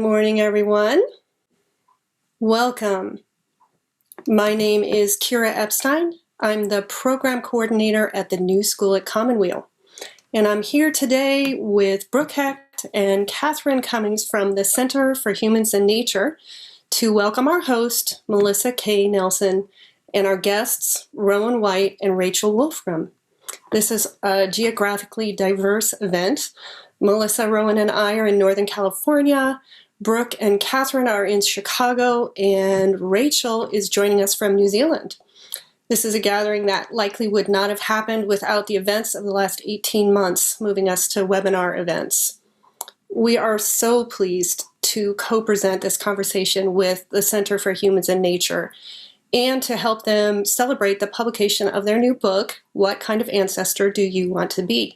morning, everyone. Welcome. My name is Kira Epstein. I'm the program coordinator at the New School at Commonweal. And I'm here today with Brooke Hecht and Catherine Cummings from the Center for Humans and Nature to welcome our host, Melissa K. Nelson, and our guests, Rowan White and Rachel Wolfgram. This is a geographically diverse event. Melissa, Rowan, and I are in Northern California. Brooke and Catherine are in Chicago, and Rachel is joining us from New Zealand. This is a gathering that likely would not have happened without the events of the last 18 months, moving us to webinar events. We are so pleased to co-present this conversation with the Center for Humans and Nature and to help them celebrate the publication of their new book, What Kind of Ancestor Do You Want to Be?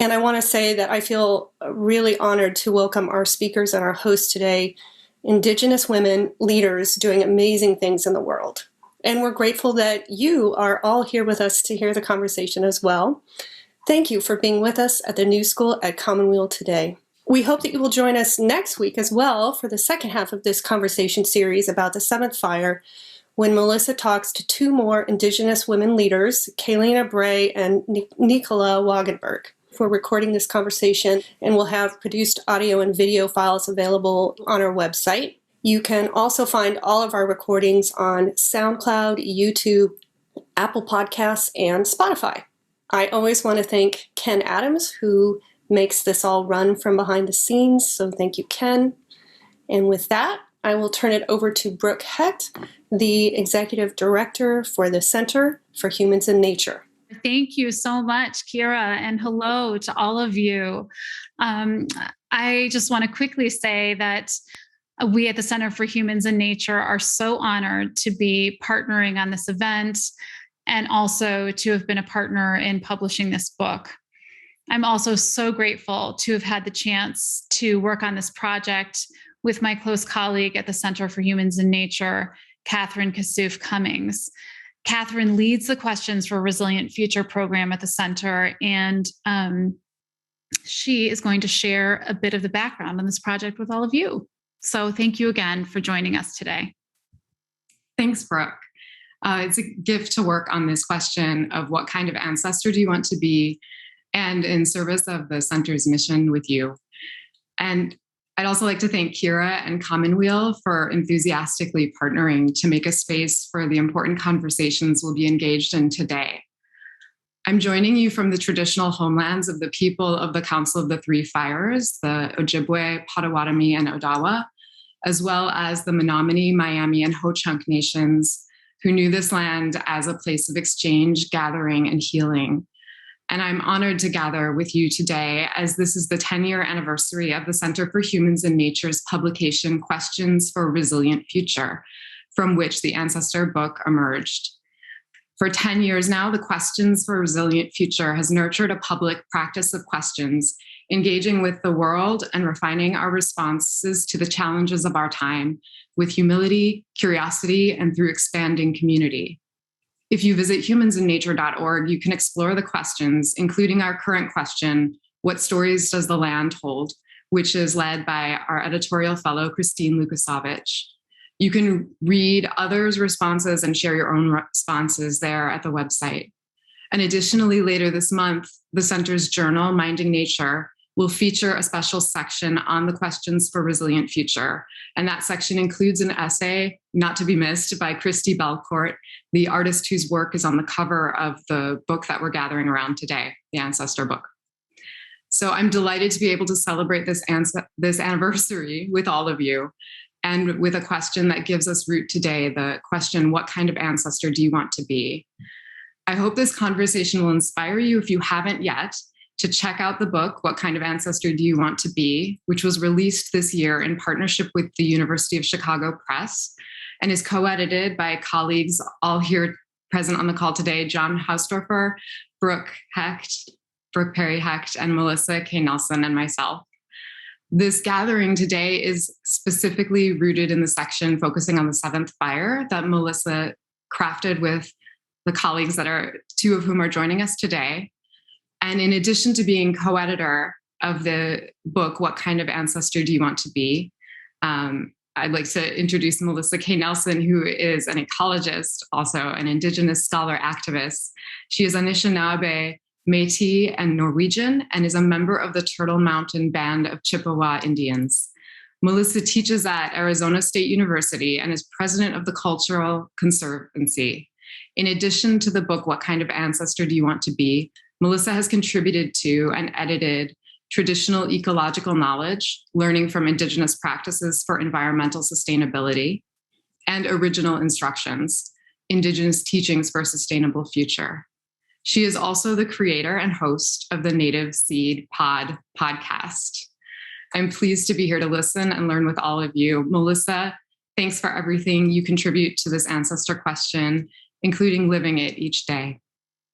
And I want to say that I feel really honored to welcome our speakers and our hosts today, Indigenous women leaders doing amazing things in the world. And we're grateful that you are all here with us to hear the conversation as well. Thank you for being with us at the New School at Commonweal today. We hope that you will join us next week as well for the second half of this conversation series about the seventh fire, when Melissa talks to two more Indigenous women leaders, Kaylina Bray and Nicola Wagenberg. We're recording this conversation, and we'll have produced audio and video files available on our website. You can also find all of our recordings on SoundCloud, YouTube, Apple Podcasts, and Spotify. I always want to thank Ken Adams, who makes this all run from behind the scenes, so thank you, Ken. And with that, I will turn it over to Brooke Hecht, the Executive Director for the Center for Humans and Nature. Thank you so much, Kira, and hello to all of you. I just want to quickly say that we at the Center for Humans and Nature are so honored to be partnering on this event and also to have been a partner in publishing this book. I'm also so grateful to have had the chance to work on this project with my close colleague at the Center for Humans and Nature, Catherine Cummings. Catherine leads the Questions for a Resilient Future program at the center, and she is going to share a bit of the background on this project with all of you. So thank you again for joining us today. Thanks, Brooke. It's a gift to work on this question of what kind of ancestor do you want to be, and in service of the center's mission with you. And I'd also like to thank Kira and Commonweal for enthusiastically partnering to make a space for the important conversations we'll be engaged in today. I'm joining you from the traditional homelands of the people of the Council of the Three Fires, the Ojibwe, Potawatomi, and Odawa, as well as the Menominee, Miami, and Ho-Chunk nations, who knew this land as a place of exchange, gathering, and healing. And I'm honored to gather with you today as this is the 10-year anniversary of the Center for Humans and Nature's publication, Questions for a Resilient Future, from which the Ancestor book emerged. For 10 years now, the Questions for a Resilient Future has nurtured a public practice of questions, engaging with the world and refining our responses to the challenges of our time with humility, curiosity, and through expanding community. If you visit humansandnature.org, you can explore the questions, including our current question, what stories does the land hold, which is led by our editorial fellow, Christine Lukasovich. You can read others' responses and share your own responses there at the website. And additionally, later this month, the Center's journal, Minding Nature, will feature a special section on the Questions for Resilient Future. And that section includes an essay, not to be missed, by Christy Belcourt, the artist whose work is on the cover of the book that we're gathering around today, the Ancestor book. So I'm delighted to be able to celebrate this anniversary with all of you, and with a question that gives us root today, the question, what kind of ancestor do you want to be? I hope this conversation will inspire you, if you haven't yet, to check out the book, What Kind of Ancestor Do You Want to Be?, which was released this year in partnership with the University of Chicago Press and is co-edited by colleagues all here present on the call today, John Hausdorfer, Brooke Perry Hecht, and Melissa K. Nelson, and myself. This gathering today is specifically rooted in the section focusing on the seventh fire that Melissa crafted with the colleagues that are, two of whom are joining us today. And in addition to being co-editor of the book, What Kind of Ancestor Do You Want to Be?, I'd like to introduce Melissa K. Nelson, who is an ecologist, also an Indigenous scholar activist. She is Anishinaabe, Métis, and Norwegian, and is a member of the Turtle Mountain Band of Chippewa Indians. Melissa teaches at Arizona State University and is president of the Cultural Conservancy. In addition to the book, What Kind of Ancestor Do You Want to Be?, Melissa has contributed to and edited Traditional Ecological Knowledge, Learning from Indigenous Practices for Environmental Sustainability, and Original Instructions, Indigenous Teachings for a Sustainable Future. She is also the creator and host of the Native Seed podcast. I'm pleased to be here to listen and learn with all of you. Melissa, thanks for everything you contribute to this ancestor question, including living it each day.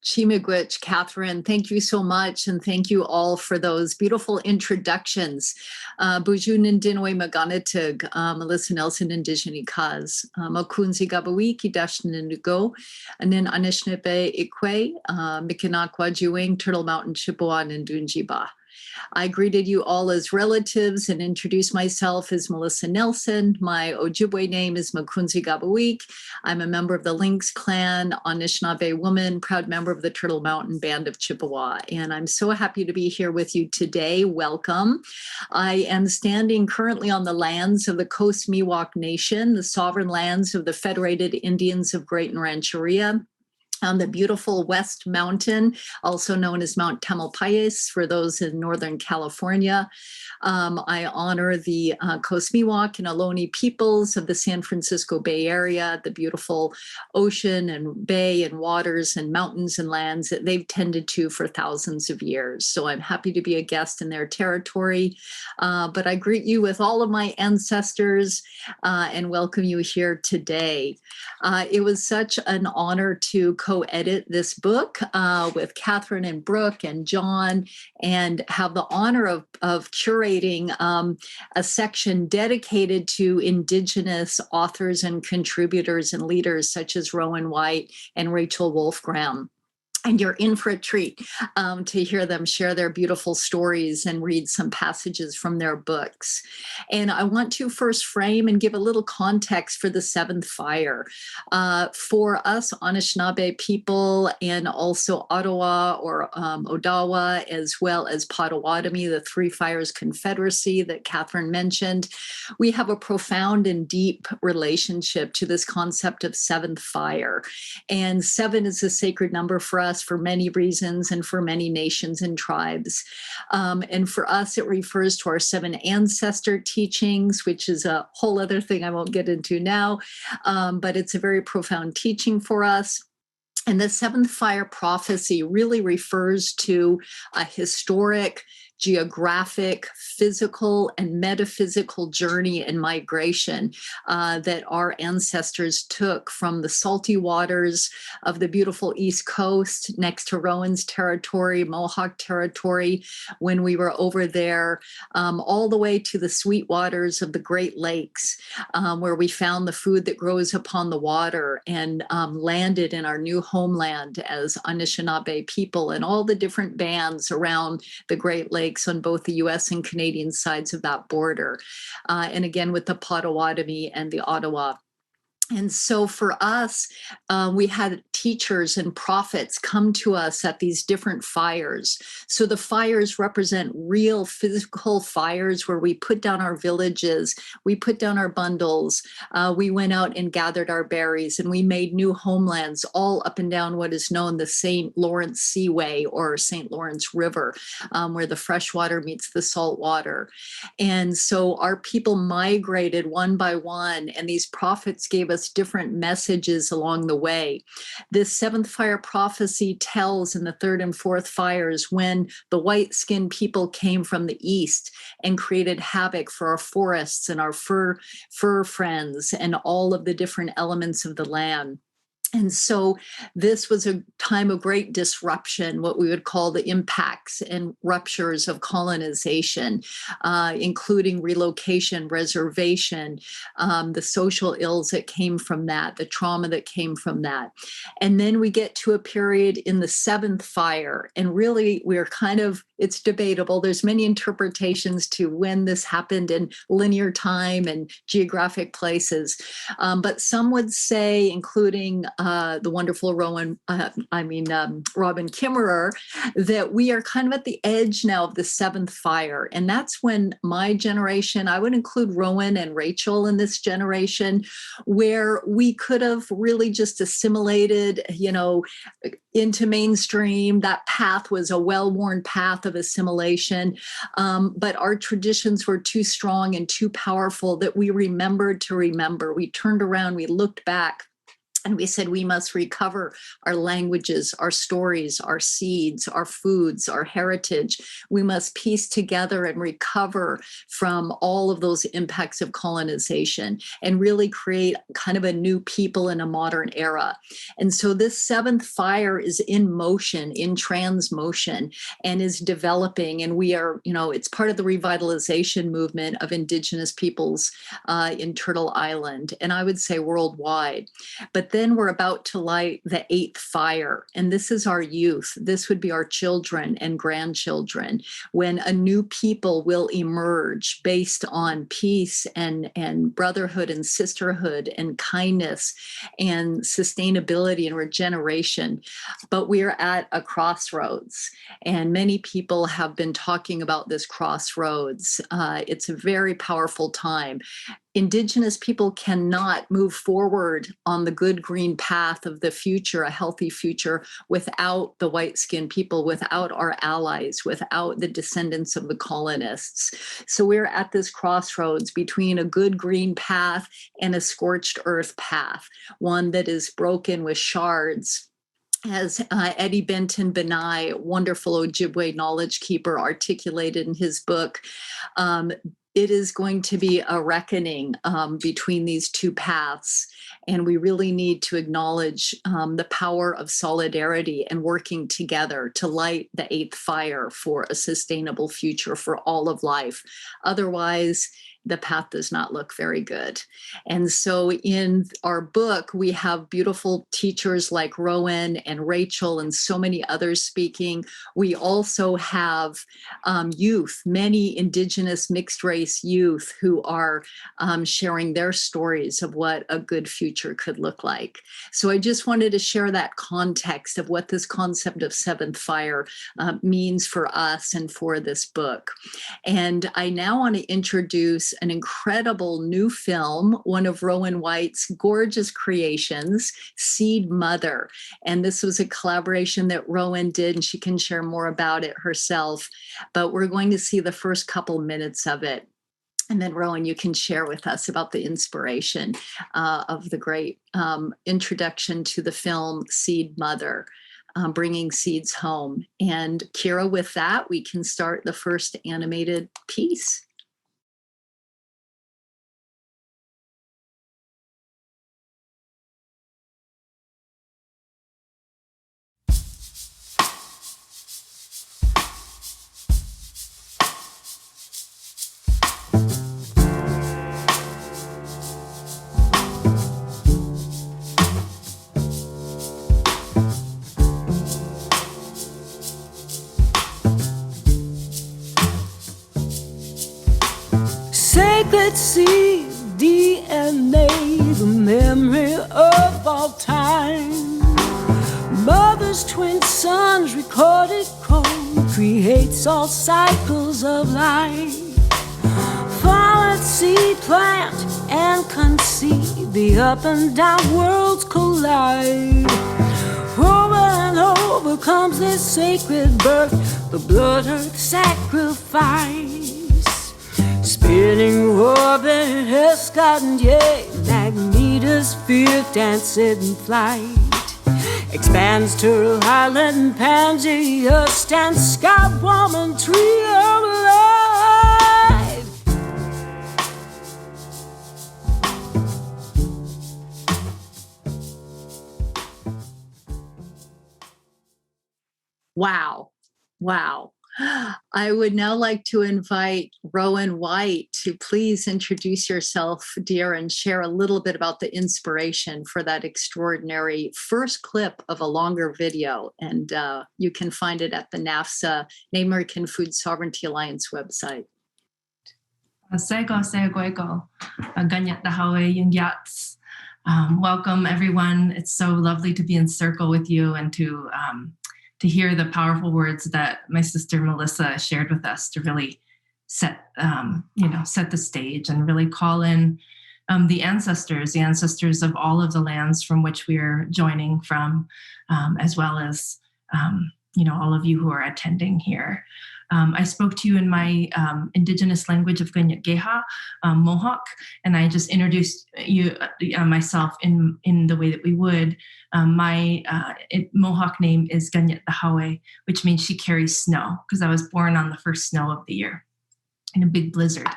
Chimigwich, Catherine, thank you so much. And thank you all for those beautiful introductions. Bujun Dinwe Maganatug, Melissa Nelson, Indigeni Kaz, Makunzi Gabawiki Dashnigo, and then Anishinaabe Ikwe, Mikinakwa Juing, Turtle Mountain Chippewa, and Dunjiba. I greeted you all as relatives and introduced myself as Melissa Nelson. My Ojibwe name is Makunzi Gabawik. I'm a member of the Lynx clan, Anishinaabe woman, proud member of the Turtle Mountain Band of Chippewa. And I'm so happy to be here with you today. Welcome. I am standing currently on the lands of the Coast Miwok Nation, the sovereign lands of the Federated Indians of Great Rancheria, on the beautiful West Mountain, also known as Mount Tamalpais for those in Northern California. I honor the Coast Miwok and Ohlone peoples of the San Francisco Bay Area, the beautiful ocean and bay and waters and mountains and lands that they've tended to for thousands of years. So I'm happy to be a guest in their territory. But I greet you with all of my ancestors and welcome you here today. It was such an honor to co-edit this book with Catherine and Brooke and John, and have the honor of curating a section dedicated to Indigenous authors and contributors and leaders such as Rowan White and Rachel Wolfgram. And you're in for a treat to hear them share their beautiful stories and read some passages from their books. And I want to first frame and give a little context for the seventh fire. For us Anishinaabe people, and also Ottawa or Odawa, as well as Potawatomi, the Three Fires Confederacy that Catherine mentioned, we have a profound and deep relationship to this concept of seventh fire. And seven is a sacred number for us for many reasons and for many nations and tribes. And for us, it refers to our seven ancestor teachings, which is a whole other thing I won't get into now, but it's a very profound teaching for us. And the seventh fire prophecy really refers to a historic, geographic, physical, and metaphysical journey and migration that our ancestors took from the salty waters of the beautiful East Coast next to Rowan's territory, Mohawk territory, when we were over there, all the way to the sweet waters of the Great Lakes, where we found the food that grows upon the water, and landed in our new homeland as Anishinaabe people and all the different bands around the Great Lakes on both the US and Canadian sides of that border. And again, with the Potawatomi and the Ottawa. And so for us, we had teachers and prophets come to us at these different fires. So the fires represent real physical fires where we put down our villages, we put down our bundles, we went out and gathered our berries, and we made new homelands all up and down what is known the St. Lawrence Seaway or St. Lawrence River, where the fresh water meets the salt water. And so our people migrated one by one, and these prophets gave us different messages along the way. This seventh fire prophecy tells in the third and fourth fires when the white-skinned people came from the east and created havoc for our forests and our fur friends and all of the different elements of the land. And so this was a time of great disruption, what we would call the impacts and ruptures of colonization, including relocation, reservation, the social ills that came from that, the trauma that came from that. And then we get to a period in the seventh fire. And really, we're kind of, it's debatable. There's many interpretations to when this happened in linear time and geographic places. But some would say, including the wonderful Robin Kimmerer, that we are kind of at the edge now of the seventh fire. And that's when my generation, I would include Rowan and Rachel in this generation, where we could have really just assimilated, into mainstream. That path was a well-worn path of assimilation. But our traditions were too strong and too powerful that we remembered to remember. We turned around, we looked back, and we said, we must recover our languages, our stories, our seeds, our foods, our heritage. We must piece together and recover from all of those impacts of colonization and really create kind of a new people in a modern era. And so this seventh fire is in motion, in transmotion, and is developing. And we are, it's part of the revitalization movement of Indigenous peoples in Turtle Island, and I would say worldwide. But then we're about to light the eighth fire, and this is our youth. This would be our children and grandchildren, when a new people will emerge based on peace and brotherhood and sisterhood and kindness and sustainability and regeneration. But we're at a crossroads, and many people have been talking about this crossroads. It's a very powerful time. Indigenous people cannot move forward on the good green path of the future, a healthy future, without the white-skinned people, without our allies, without the descendants of the colonists. So we're at this crossroads between a good green path and a scorched earth path, one that is broken with shards. As Eddie Benton Benai, wonderful Ojibwe knowledge keeper, articulated in his book, it is going to be a reckoning between these two paths. And we really need to acknowledge the power of solidarity and working together to light the eighth fire for a sustainable future for all of life. Otherwise, the path does not look very good. And so in our book, we have beautiful teachers like Rowan and Rachel and so many others speaking. We also have youth, many Indigenous mixed race youth who are sharing their stories of what a good future could look like. So I just wanted to share that context of what this concept of seventh fire means for us and for this book. And I now want to introduce an incredible new film, one of Rowan White's gorgeous creations, Seed Mother. And this was a collaboration that Rowan did, and she can share more about it herself. But we're going to see the first couple minutes of it. And then, Rowan, you can share with us about the inspiration of the great introduction to the film Seed Mother, bringing seeds home. And Kira, with that, we can start the first animated piece. Sacred seed, DNA, the memory of all time. Mother's twin sons, recorded code, creates all cycles of life. Fallen seed, plant and conceive, the up and down worlds collide. Over and over comes this sacred birth, the blood earth sacrifice. Spinning orbit, escort, yea, magnetosphere, dancing in flight. Expands Turtle Island, Pangea, stands sky woman, tree of life. Wow. Wow. I would now like to invite Rowan White to please introduce yourself, dear, and share a little bit about the inspiration for that extraordinary first clip of a longer video. And you can find it at the NAFSA, Native American Food Sovereignty Alliance website. Welcome, everyone. It's so lovely to be in circle with you and to hear the powerful words that my sister Melissa shared with us to really set the stage and really call in the ancestors of all of the lands from which we are joining from, as well as all of you who are attending here. I spoke to you in my Indigenous language of Geha, Mohawk, and I just introduced you myself in the way that we would. My Mohawk name is Ganyet Hawe, which means she carries snow, because I was born on the first snow of the year in a big blizzard.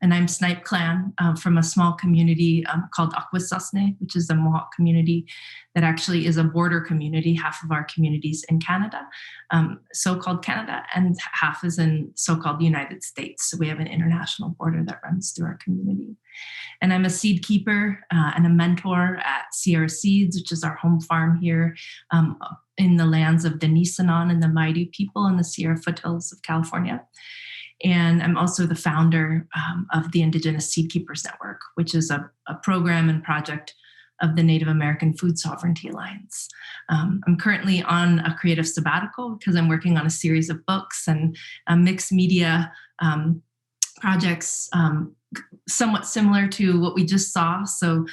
And I'm Snipe Clan from a small community called Akwesasne, which is a Mohawk community that actually is a border community. Half of our communities in Canada, so-called Canada, and half is in so-called United States. So we have an international border that runs through our community. And I'm a seed keeper and a mentor at Sierra Seeds, which is our home farm here in the lands of the Nisenan and the Maidu people in the Sierra foothills of California. And I'm also the founder of the Indigenous Seedkeepers Network, which is a program and project of the Native American Food Sovereignty Alliance. I'm currently on a creative sabbatical because I'm working on a series of books and mixed media projects, somewhat similar to what we just saw. So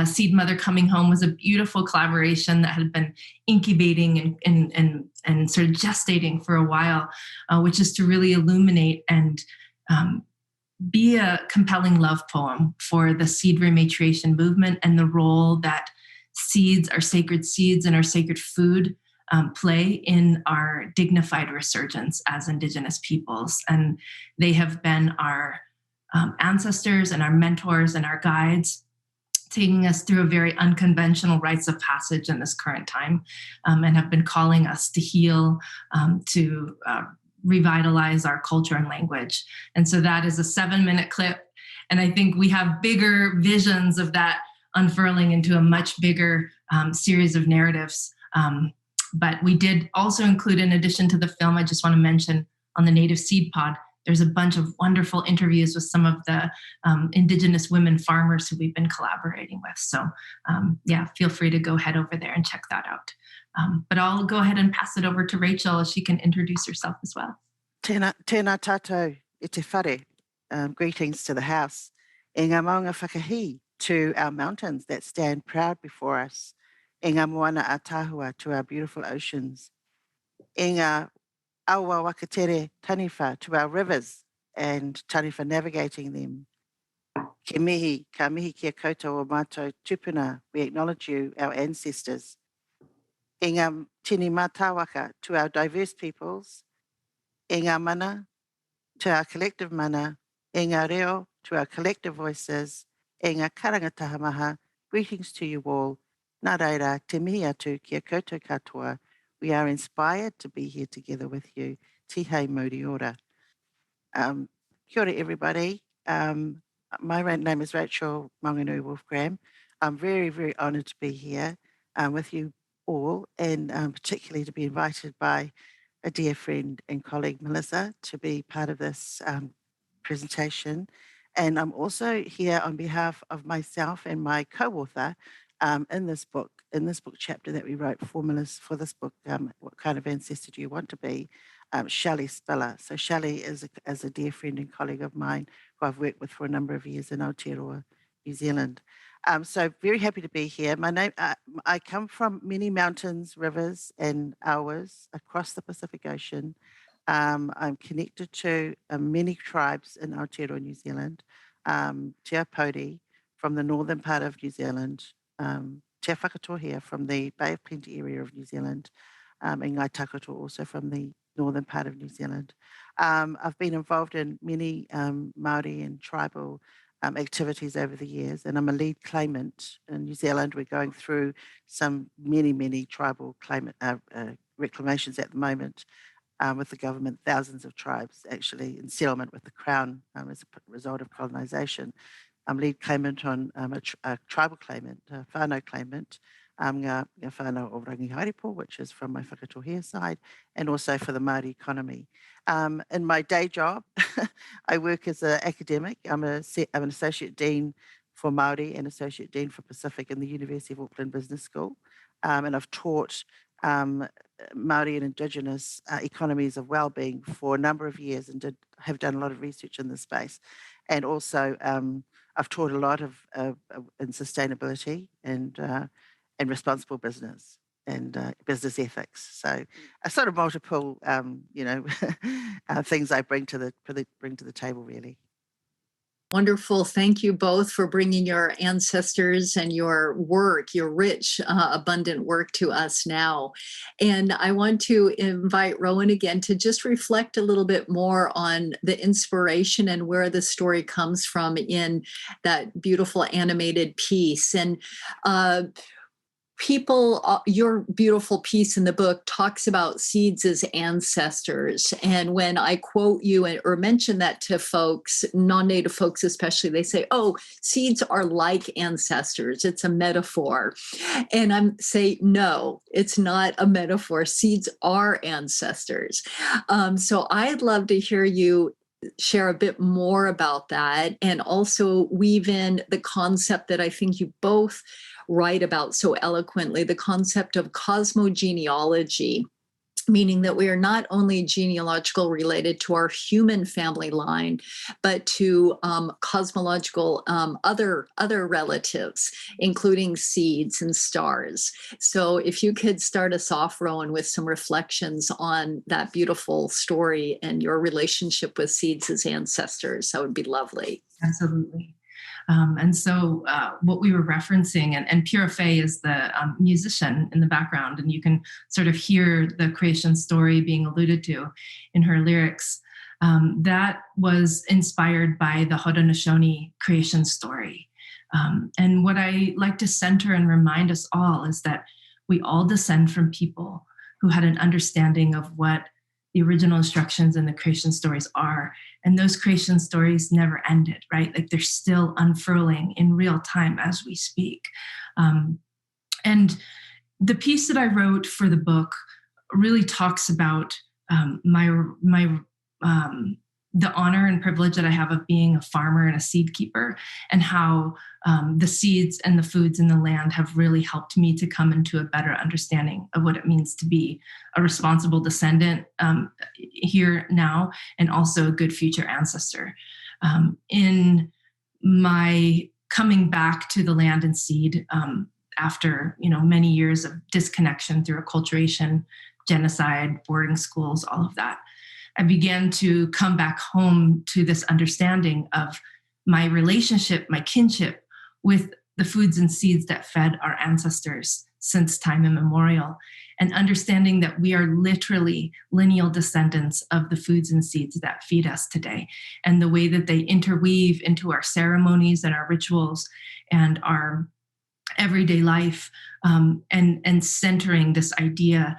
Seed Mother Coming Home was a beautiful collaboration that had been incubating and sort of gestating for a while, which is to really illuminate and be a compelling love poem for the seed rematriation movement and the role that seeds, our sacred seeds and our sacred food play in our dignified resurgence as Indigenous peoples. And they have been our ancestors and our mentors and our guides, taking us through a very unconventional rites of passage in this current time, and have been calling us to heal, to revitalize our culture and language. And so that is a 7-minute clip. And I think we have bigger visions of that unfurling into a much bigger series of narratives. But we did also include, in addition to the film, I just want to mention on the Native Seed Pod, there's a bunch of wonderful interviews with some of the Indigenous women farmers who we've been collaborating with. So feel free to go head over there and check that out. But I'll go ahead and pass it over to Rachel as she can introduce herself as well. Tēnā tātou i te whare. Greetings to the house. E ngā maunga whakahi to our mountains that stand proud before us. E ngā moana a Tāhua to our beautiful oceans. E ngā aua wakatere taniwha to our rivers and taniwha navigating them. Ke mihi, ka mihi kia koutou o mātou tupuna, we acknowledge you, our ancestors. E ngā tini mātāwaka to our diverse peoples. E ngā mana to our collective mana. E ngā reo to our collective voices. E ngā karangataha maha, greetings to you all. Nā reira, te mihi atu kia koutou katoa. We are inspired to be here together with you. Tihei Mauri ora. Kia ora, everybody. My name is Rachel Maunganui Wolfgram. I'm very, very honoured to be here with you all, and particularly to be invited by a dear friend and colleague, Melissa, to be part of this presentation. And I'm also here on behalf of myself and my co-author in this book chapter that we wrote, formulas for this book, What Kind of Ancestor Do You Want to Be? Shelley Spiller. So Shelley is a dear friend and colleague of mine who I've worked with for a number of years in Aotearoa, New Zealand. So very happy to be here. My name, I come from many mountains, rivers and awas across the Pacific Ocean. I'm connected to many tribes in Aotearoa, New Zealand. Te Apodi from the northern part of New Zealand, Te Whakatohea from the Bay of Plenty area of New Zealand, and Ngai Takoto also from the northern part of New Zealand. I've been involved in many Māori and tribal activities over the years, and I'm a lead claimant in New Zealand. We're going through many tribal claimant reclamations at the moment with the government, thousands of tribes actually in settlement with the Crown as a result of colonisation. Lead claimant on a tribal claimant, a whānau claimant, ngā whānau o Rangiharipo, which is from my whakatohea side, and also for the Māori economy. In my day job, I work as an academic. I'm an Associate Dean for Māori and Associate Dean for Pacific in the University of Auckland Business School. And I've taught Māori and Indigenous economies of wellbeing for a number of years and have done a lot of research in this space. And also, I've taught a lot of in sustainability and responsible business and business ethics. So a sort of multiple, things I bring to the table, really. Wonderful. Thank you both for bringing your ancestors and your work, your rich, abundant work to us now. And I want to invite Rowan again to just reflect a little bit more on the inspiration and where the story comes from in that beautiful animated piece. And your beautiful piece in the book talks about seeds as ancestors. And when I quote you or mention that to folks, non-native folks especially, they say, oh, seeds are like ancestors. It's a metaphor. And I'm saying, no, it's not a metaphor. Seeds are ancestors. So I'd love to hear you share a bit more about that and also weave in the concept that I think you both write about so eloquently, the concept of cosmogenealogy, meaning that we are not only genealogical related to our human family line, but to cosmological other relatives, including seeds and stars. So if you could start us off, Rowan, with some reflections on that beautiful story and your relationship with seeds as ancestors, that would be lovely. Absolutely. And so what we were referencing, and Pura Fay is the musician in the background, and you can sort of hear the creation story being alluded to in her lyrics. That was inspired by the Haudenosaunee creation story. And what I like to center and remind us all is that we all descend from people who had an understanding of what the original instructions in the creation stories are. And those creation stories never ended, right? Like they're still unfurling in real time as we speak. And the piece that I wrote for the book really talks about the honor and privilege that I have of being a farmer and a seed keeper, and how the seeds and the foods in the land have really helped me to come into a better understanding of what it means to be a responsible descendant here now, and also a good future ancestor. In my coming back to the land and seed after many years of disconnection through acculturation, genocide, boarding schools, all of that, I began to come back home to this understanding of my relationship, my kinship with the foods and seeds that fed our ancestors since time immemorial, and understanding that we are literally lineal descendants of the foods and seeds that feed us today, and the way that they interweave into our ceremonies and our rituals and our everyday life, and centering this idea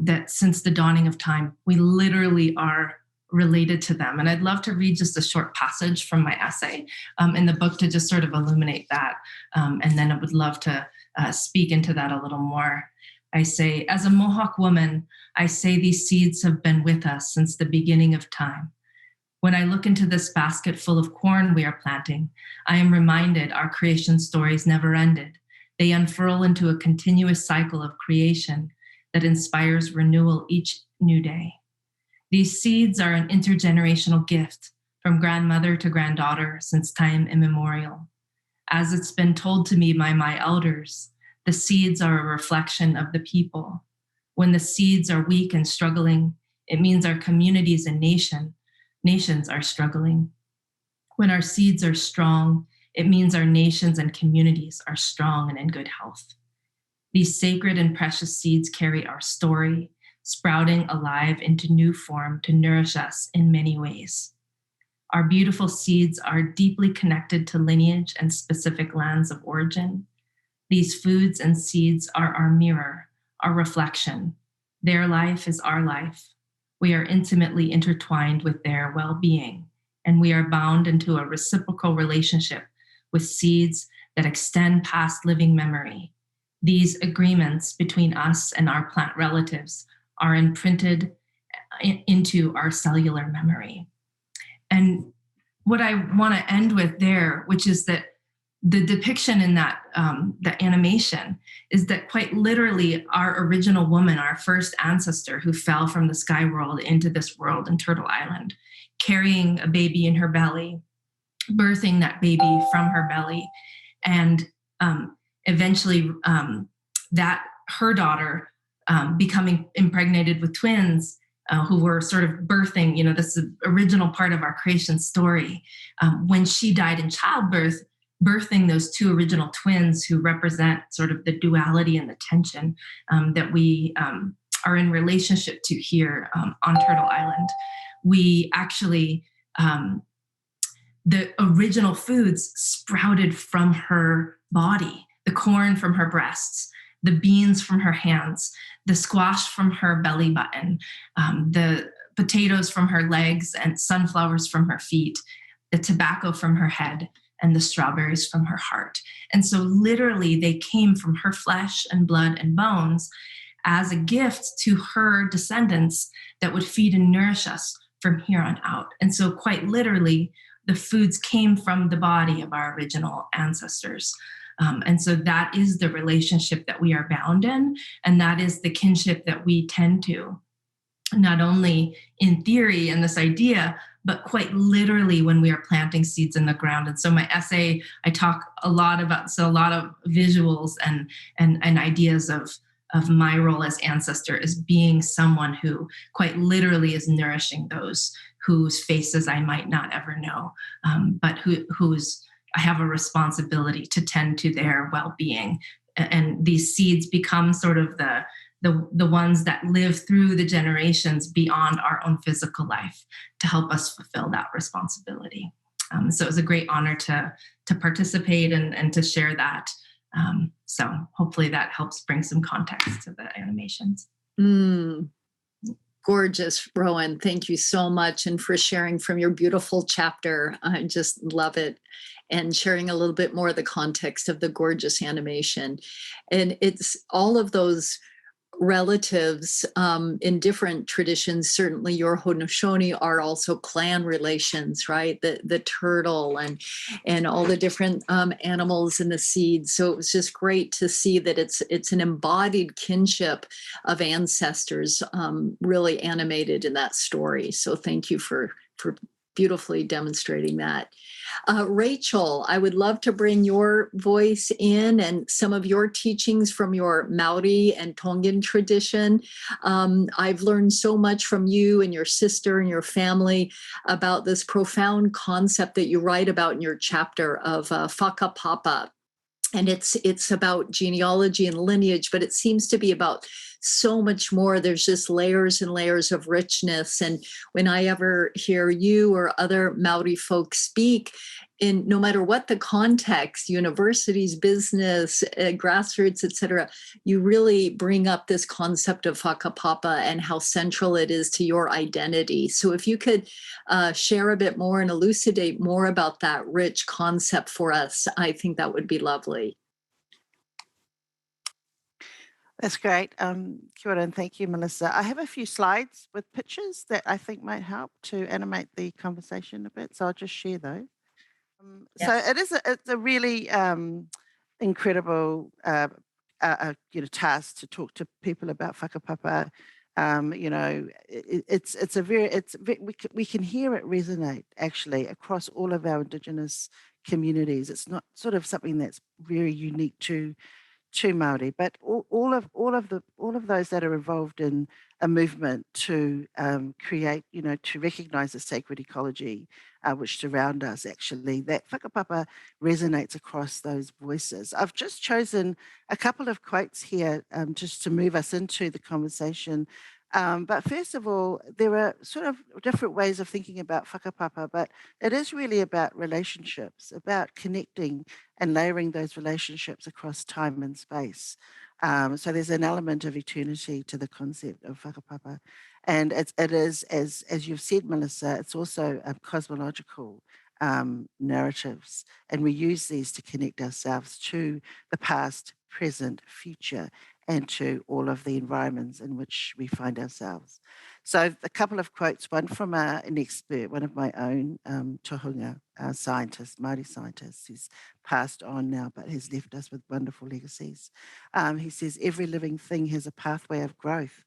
that since the dawning of time, we literally are related to them. And I'd love to read just a short passage from my essay in the book to just sort of illuminate that. And then I would love to speak into that a little more. I say, as a Mohawk woman, I say these seeds have been with us since the beginning of time. When I look into this basket full of corn we are planting, I am reminded our creation stories never ended. They unfurl into a continuous cycle of creation that inspires renewal each new day. These seeds are an intergenerational gift from grandmother to granddaughter since time immemorial. As it's been told to me by my elders, the seeds are a reflection of the people. When the seeds are weak and struggling, it means our communities and nations are struggling. When our seeds are strong, it means our nations and communities are strong and in good health. These sacred and precious seeds carry our story, sprouting alive into new form to nourish us in many ways. Our beautiful seeds are deeply connected to lineage and specific lands of origin. These foods and seeds are our mirror, our reflection. Their life is our life. We are intimately intertwined with their well-being, and we are bound into a reciprocal relationship with seeds that extend past living memory. These agreements between us and our plant relatives are imprinted into our cellular memory. And what I want to end with there, which is that the depiction in that the animation is that quite literally our original woman, our first ancestor who fell from the sky world into this world in Turtle Island, carrying a baby in her belly, birthing that baby from her belly, and eventually that her daughter becoming impregnated with twins who were sort of birthing, this is the original part of our creation story. When she died in childbirth, birthing those two original twins who represent sort of the duality and the tension that we are in relationship to here on Turtle Island. We actually, the original foods sprouted from her body, the corn from her breasts, the beans from her hands, the squash from her belly button, the potatoes from her legs and sunflowers from her feet, the tobacco from her head, and the strawberries from her heart. And so literally they came from her flesh and blood and bones as a gift to her descendants that would feed and nourish us from here on out. And so quite literally, the foods came from the body of our original ancestors. And so that is the relationship that we are bound in, and that is the kinship that we tend to, not only in theory and this idea, but quite literally when we are planting seeds in the ground. And so my essay, I talk a lot about, so a lot of visuals and ideas of my role as ancestor as being someone who quite literally is nourishing those whose faces I might not ever know, but who's I have a responsibility to tend to their well-being. And these seeds become sort of the ones that live through the generations beyond our own physical life to help us fulfill that responsibility. So it was a great honor to participate and to share that. So hopefully that helps bring some context to the animations. Gorgeous, Rowan. Thank you so much, and for sharing from your beautiful chapter. I just love it, and sharing a little bit more of the context of the gorgeous animation. And it's all of those relatives in different traditions. Certainly your Haudenosaunee are also clan relations, right? The turtle and all the different animals in the seeds. So it was just great to see that it's an embodied kinship of ancestors really animated in that story. So thank you for beautifully demonstrating that. Rachel, I would love to bring your voice in and some of your teachings from your Maori and Tongan tradition. I've learned so much from you and your sister and your family about this profound concept that you write about in your chapter of Whakapapa. And it's about genealogy and lineage, but it seems to be about so much more. There's just layers and layers of richness. And when I ever hear you or other Maori folks speak, in no matter what the context, universities, business, grassroots, etc., you really bring up this concept of Whakapapa and how central it is to your identity. So if you could share a bit more and elucidate more about that rich concept for us, I think that would be lovely. That's great. Kia ora, and thank you, Melissa. I have a few slides with pictures that I think might help to animate the conversation a bit, so I'll just share those. Yes. So it's a really incredible task to talk to people about Whakapapa. We can hear it resonate actually across all of our Indigenous communities. It's not sort of something that's very unique to Māori, but all of those that are involved in a movement to create, to recognise the sacred ecology which surround us. Actually, that Whakapapa resonates across those voices. I've just chosen a couple of quotes here just to move us into the conversation But first of all, there are sort of different ways of thinking about whakapapa, but it is really about relationships, about connecting and layering those relationships across time and space. So there's an element of eternity to the concept of whakapapa. And it is, as you've said, Melissa, it's also cosmological narratives. And we use these to connect ourselves to the past, present, future, and to all of the environments in which we find ourselves. So a couple of quotes, one from an expert, one of my own, tohunga scientist, Māori scientist, who's passed on now, but has left us with wonderful legacies. He says, every living thing has a pathway of growth.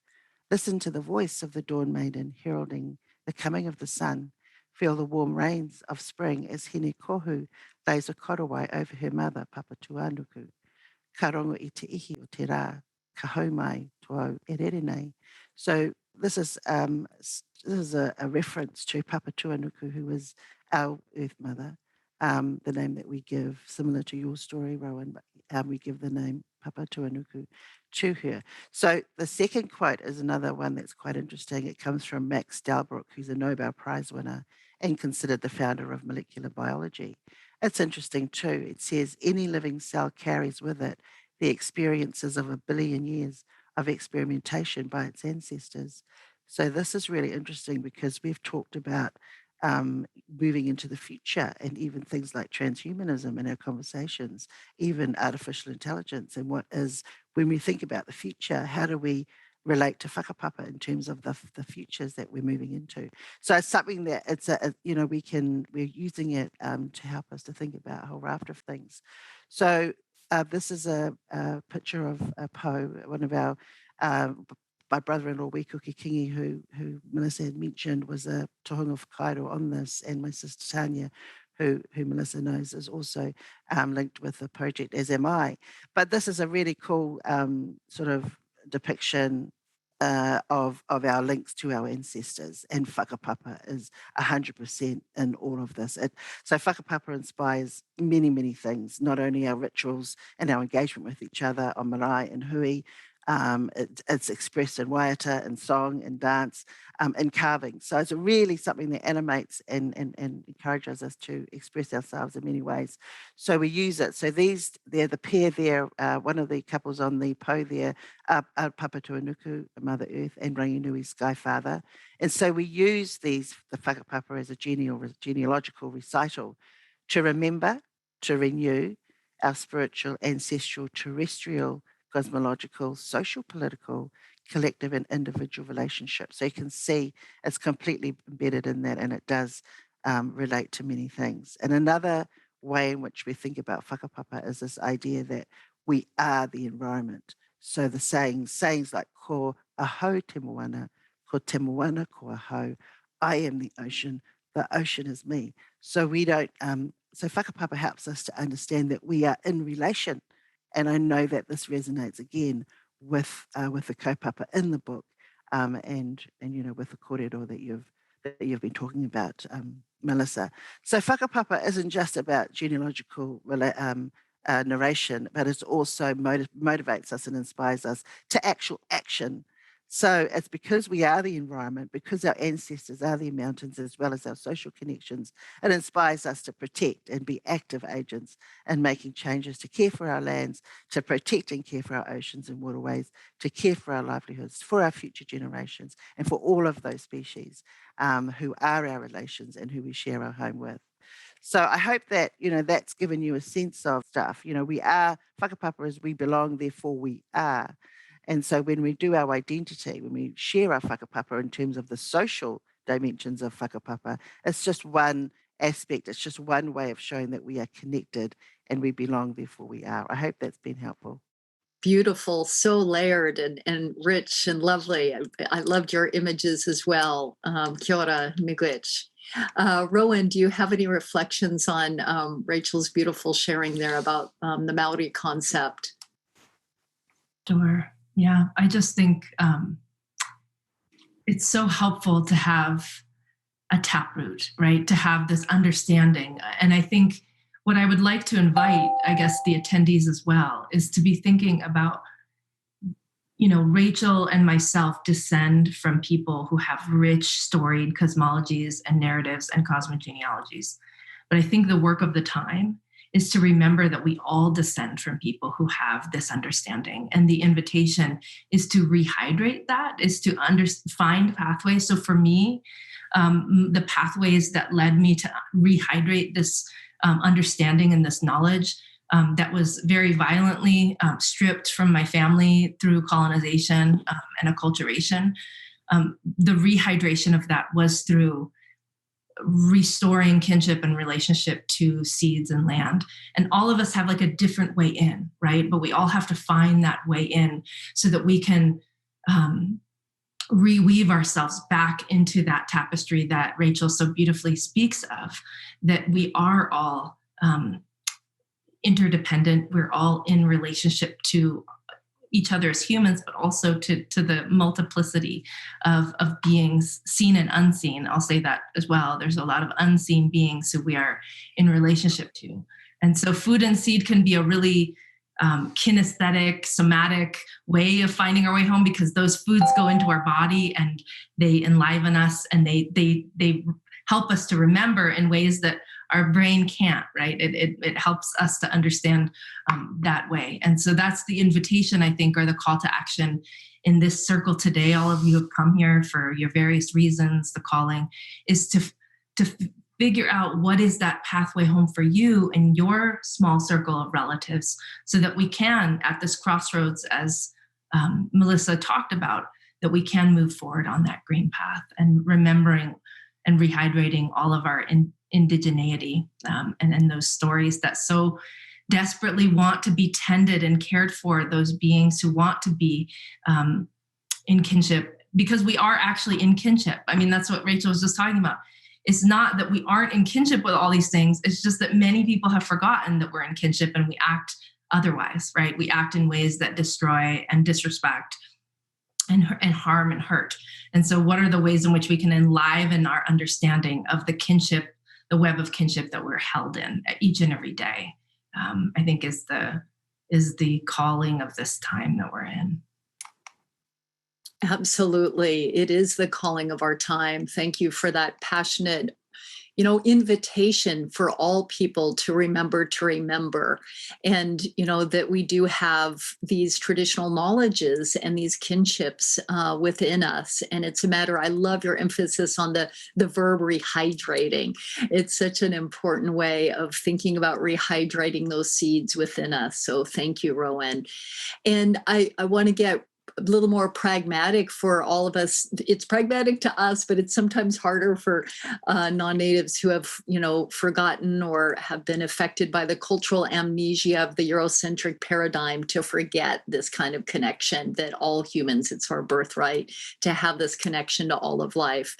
Listen to the voice of the dawn maiden heralding the coming of the sun. Feel the warm rains of spring as Hine Kohu lays a korowai over her mother, Pt1. Ka rongo I te ihi o te rā, ka hau mai tuau e rere nei. So this is a reference to Pt1, who was our Earth Mother, the name that we give, similar to your story, Rowan, but we give the name Pt1 to her. So the second quote is another one that's quite interesting. It comes from Max Delbruck, who's a Nobel Prize winner and considered the founder of molecular biology. It's interesting too. It says any living cell carries with it the experiences of 1 billion years of experimentation by its ancestors. So this is really interesting because we've talked about moving into the future and even things like transhumanism in our conversations, even artificial intelligence. And what is, when we think about the future, how do we relate to whakapapa in terms of the futures that we're moving into? So it's something that it's we're using it to help us to think about a whole raft of things. So this is a picture of Poe, one of our my brother-in-law, Wekuki Kingi, who Melissa had mentioned, was a tohunga whakairo on this, and my sister Tanya, who Melissa knows, is also linked with the project, as am I. But this is a really cool sort of depiction of our links to our ancestors, and whakapapa is 100% in all of this. So whakapapa inspires many, many things, not only our rituals and our engagement with each other on marae and hui. It's expressed in waiata, in song, in dance, in carving. So it's really something that animates and encourages us to express ourselves in many ways. So we use it. So they're the pair there, one of the couples on the po there, Papatuanuku, Mother Earth, and Ranginui, Sky Father. And so we use the whakapapa as a genealogical recital to remember, to renew our spiritual, ancestral, terrestrial, cosmological, social, political, collective, and individual relationships. So you can see it's completely embedded in that, and it does relate to many things. And another way in which we think about whakapapa is this idea that we are the environment. So the sayings like ko ahau te moana, ko te moana ko ahau, I am the ocean is me. So we don't, so whakapapa helps us to understand that we are in relation. And I know that this resonates again with the kaupapa in the book, and with the kōrero that you've been talking about, Melissa. So whakapapa isn't just about genealogical narration, but it also motivates us and inspires us to actual action. So it's because we are the environment, because our ancestors are the mountains as well as our social connections, it inspires us to protect and be active agents in making changes to care for our lands, to protect and care for our oceans and waterways, to care for our livelihoods, for our future generations, and for all of those species who are our relations and who we share our home with. So I hope that, that's given you a sense of stuff. We are, whakapapa is we belong, therefore we are. And so when we do our identity, when we share our whakapapa in terms of the social dimensions of whakapapa, it's just one aspect, it's just one way of showing that we are connected and we belong, therefore we are. I hope that's been helpful. Beautiful, so layered and rich and lovely. I loved your images as well. Kia ora, miigwech. Rowan, do you have any reflections on Rachel's beautiful sharing there about the Maori concept? Sure. Yeah, I just think it's so helpful to have a taproot, right? To have this understanding. And I think what I would like to invite, I guess, the attendees as well, is to be thinking about Rachel and myself descend from people who have rich, storied cosmologies and narratives and cosmogenealogies. But I think the work of the time is to remember that we all descend from people who have this understanding. And the invitation is to rehydrate that, is to find pathways. So for me, the pathways that led me to rehydrate this understanding and this knowledge that was very violently stripped from my family through colonization and acculturation. The rehydration of that was through restoring kinship and relationship to seeds and land. And all of us have like a different way in, right? But we all have to find that way in so that we can reweave ourselves back into that tapestry that Rachel so beautifully speaks of, that we are all interdependent. We're all in relationship to each other as humans, but also to the multiplicity of beings, seen and unseen. I'll say that as well. There's a lot of unseen beings who we are in relationship to. And so food and seed can be a really kinesthetic, somatic way of finding our way home, because those foods go into our body and they enliven us, and they help us to remember in ways that our brain can't, right? It helps us to understand that way. And so that's the invitation, I think, or the call to action in this circle today. All of you have come here for your various reasons. The calling is to figure out what is that pathway home for you in your small circle of relatives, so that we can, at this crossroads, as Melissa talked about, that we can move forward on that green path and remembering and rehydrating all of our indigeneity and those stories that so desperately want to be tended and cared for, those beings who want to be in kinship, because we are actually in kinship. I mean, that's what Rachel was just talking about. It's not that we aren't in kinship with all these things. It's just that many people have forgotten that we're in kinship and we act otherwise, right? We act in ways that destroy and disrespect and harm and hurt. And so what are the ways in which we can enliven our understanding of the kinship, the web of kinship that we're held in each and every day, I think is the calling of this time that we're in. Absolutely. It is the calling of our time. Thank you for that passionate, invitation for all people to remember, and, that we do have these traditional knowledges and these kinships within us. And it's a matter, I love your emphasis on the verb rehydrating. It's such an important way of thinking about rehydrating those seeds within us. So thank you, Rowan. And I want to get a little more pragmatic for all of us. It's pragmatic to us, but it's sometimes harder for non-natives who have, forgotten or have been affected by the cultural amnesia of the Eurocentric paradigm to forget this kind of connection that all humans, it's our birthright to have this connection to all of life.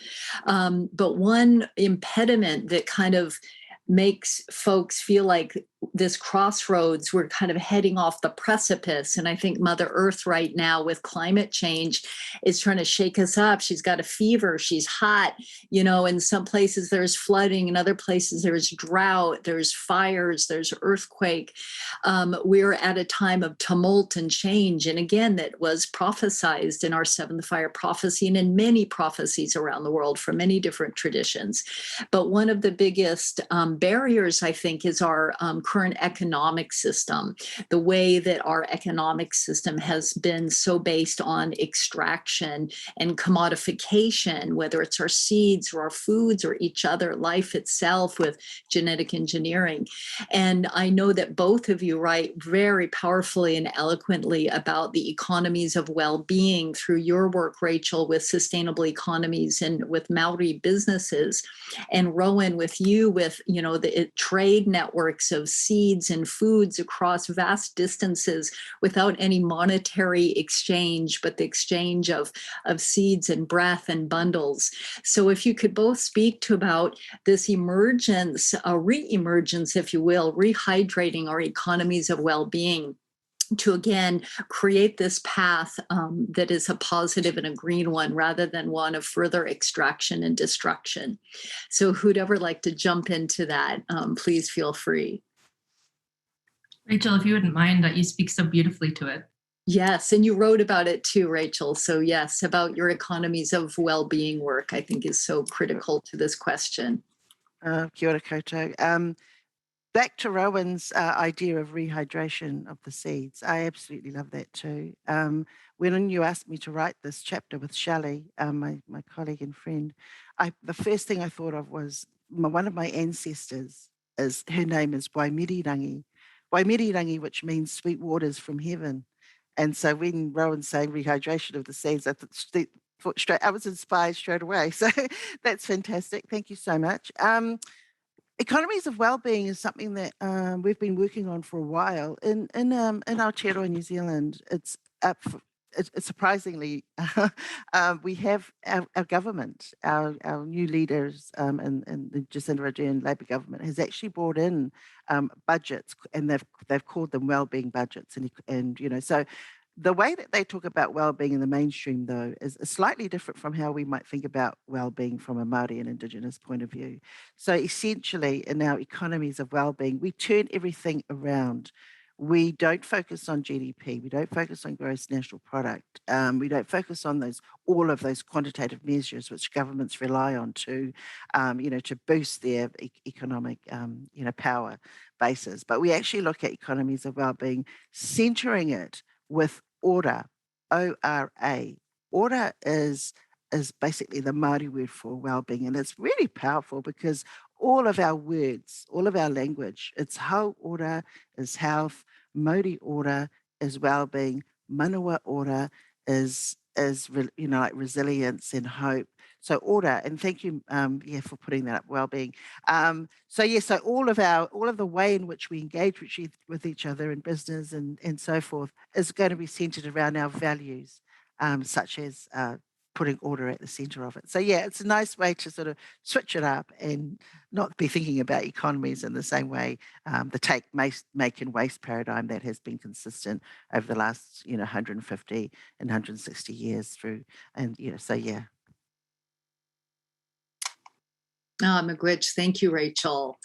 But one impediment that kind of makes folks feel like this crossroads, we're kind of heading off the precipice. And I think Mother Earth right now with climate change is trying to shake us up. She's got a fever. She's hot. In some places there's flooding. In other places there's drought. There's fires. There's earthquake. We're at a time of tumult and change. And again, that was prophesized in our Seventh Fire prophecy and in many prophecies around the world from many different traditions. But one of the biggest barriers, I think, is our current economic system, the way that our economic system has been so based on extraction and commodification, whether it's our seeds or our foods or each other, life itself with genetic engineering. And I know that both of you write very powerfully and eloquently about the economies of well-being through your work, Rachel, with sustainable economies and with Maori businesses, and Rowan with you with, the trade networks of seeds and foods across vast distances without any monetary exchange, but the exchange of seeds and breath and bundles. So if you could both speak to about this emergence, re-emergence, if you will, rehydrating our economies of well-being, to again create this path that is a positive and a green one rather than one of further extraction and destruction. So who'd ever like to jump into that, please feel free. Rachel, if you wouldn't mind, that you speak so beautifully to it. Yes, and you wrote about it too, Rachel. So yes, about your economies of well-being work, I think is so critical to this question. Kia ora koutou. Back to Rowan's idea of rehydration of the seeds. I absolutely love that too. When you asked me to write this chapter with Shelley, my colleague and friend, the first thing I thought of was one of my ancestors, her name is Waimirirangi. Waimirirangi, which means sweet waters from heaven. And so when Rowan's saying rehydration of the seeds, I thought straight, I was inspired straight away. So that's fantastic. Thank you so much. Economies of well-being is something that we've been working on for a while. In Aotearoa, New Zealand, it's surprisingly, we have our government, our new leaders in the Jacinda Ardern Labor government has actually brought in budgets, and they've called them well-being budgets, and you know, so the way that they talk about well-being in the mainstream, though, is slightly different from how we might think about well-being from a Māori and Indigenous point of view. So essentially, in our economies of well-being, we turn everything around. We don't focus on GDP. We don't focus on gross national product. We don't focus on all of those quantitative measures which governments rely on to, to boost their economic, power bases. But we actually look at economies of well-being, centering it with ora, O-R-A. Ora is basically the Māori word for well-being, and it's really powerful because all of our words, all of our language, it's hau ora is health, Māori ora is well-being, Manawa ora is like resilience and hope. So ora, and thank you, for putting that up, well-being. So all of the way in which we engage with each other in business and so forth is going to be centered around our values, such as putting order at the center of it. So it's a nice way to sort of switch it up and not be thinking about economies in the same way, the take, make and waste paradigm that has been consistent over the last 150 and 160 years through, and Miigwech, thank you, Rachel.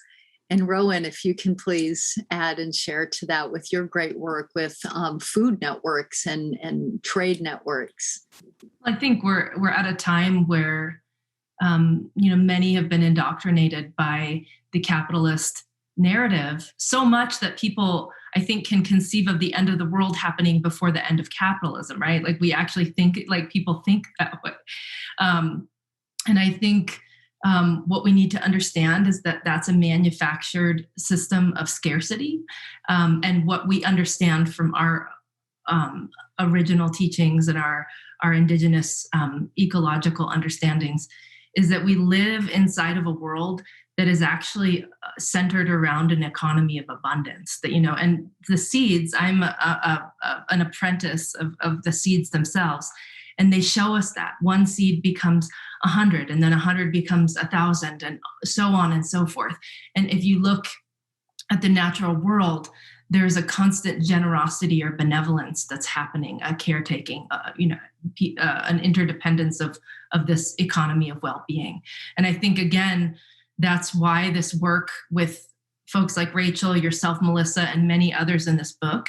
And Rowan, if you can please add and share to that with your great work with food networks and trade networks. I think we're at a time where many have been indoctrinated by the capitalist narrative so much that people, I think, can conceive of the end of the world happening before the end of capitalism, right? Like we actually think, like people think that way. And I think what we need to understand is that that's a manufactured system of scarcity. And what we understand from our original teachings and our Indigenous ecological understandings is that we live inside of a world that is actually centered around an economy of abundance. That, and the seeds, I'm an apprentice of the seeds themselves. And they show us that one seed becomes 100, and then 100 becomes 1,000, and so on and so forth. And if you look at the natural world, there's a constant generosity or benevolence that's happening, a caretaking, an interdependence of this economy of well-being. And I think, again, that's why this work with folks like Rachel, yourself, Melissa, and many others in this book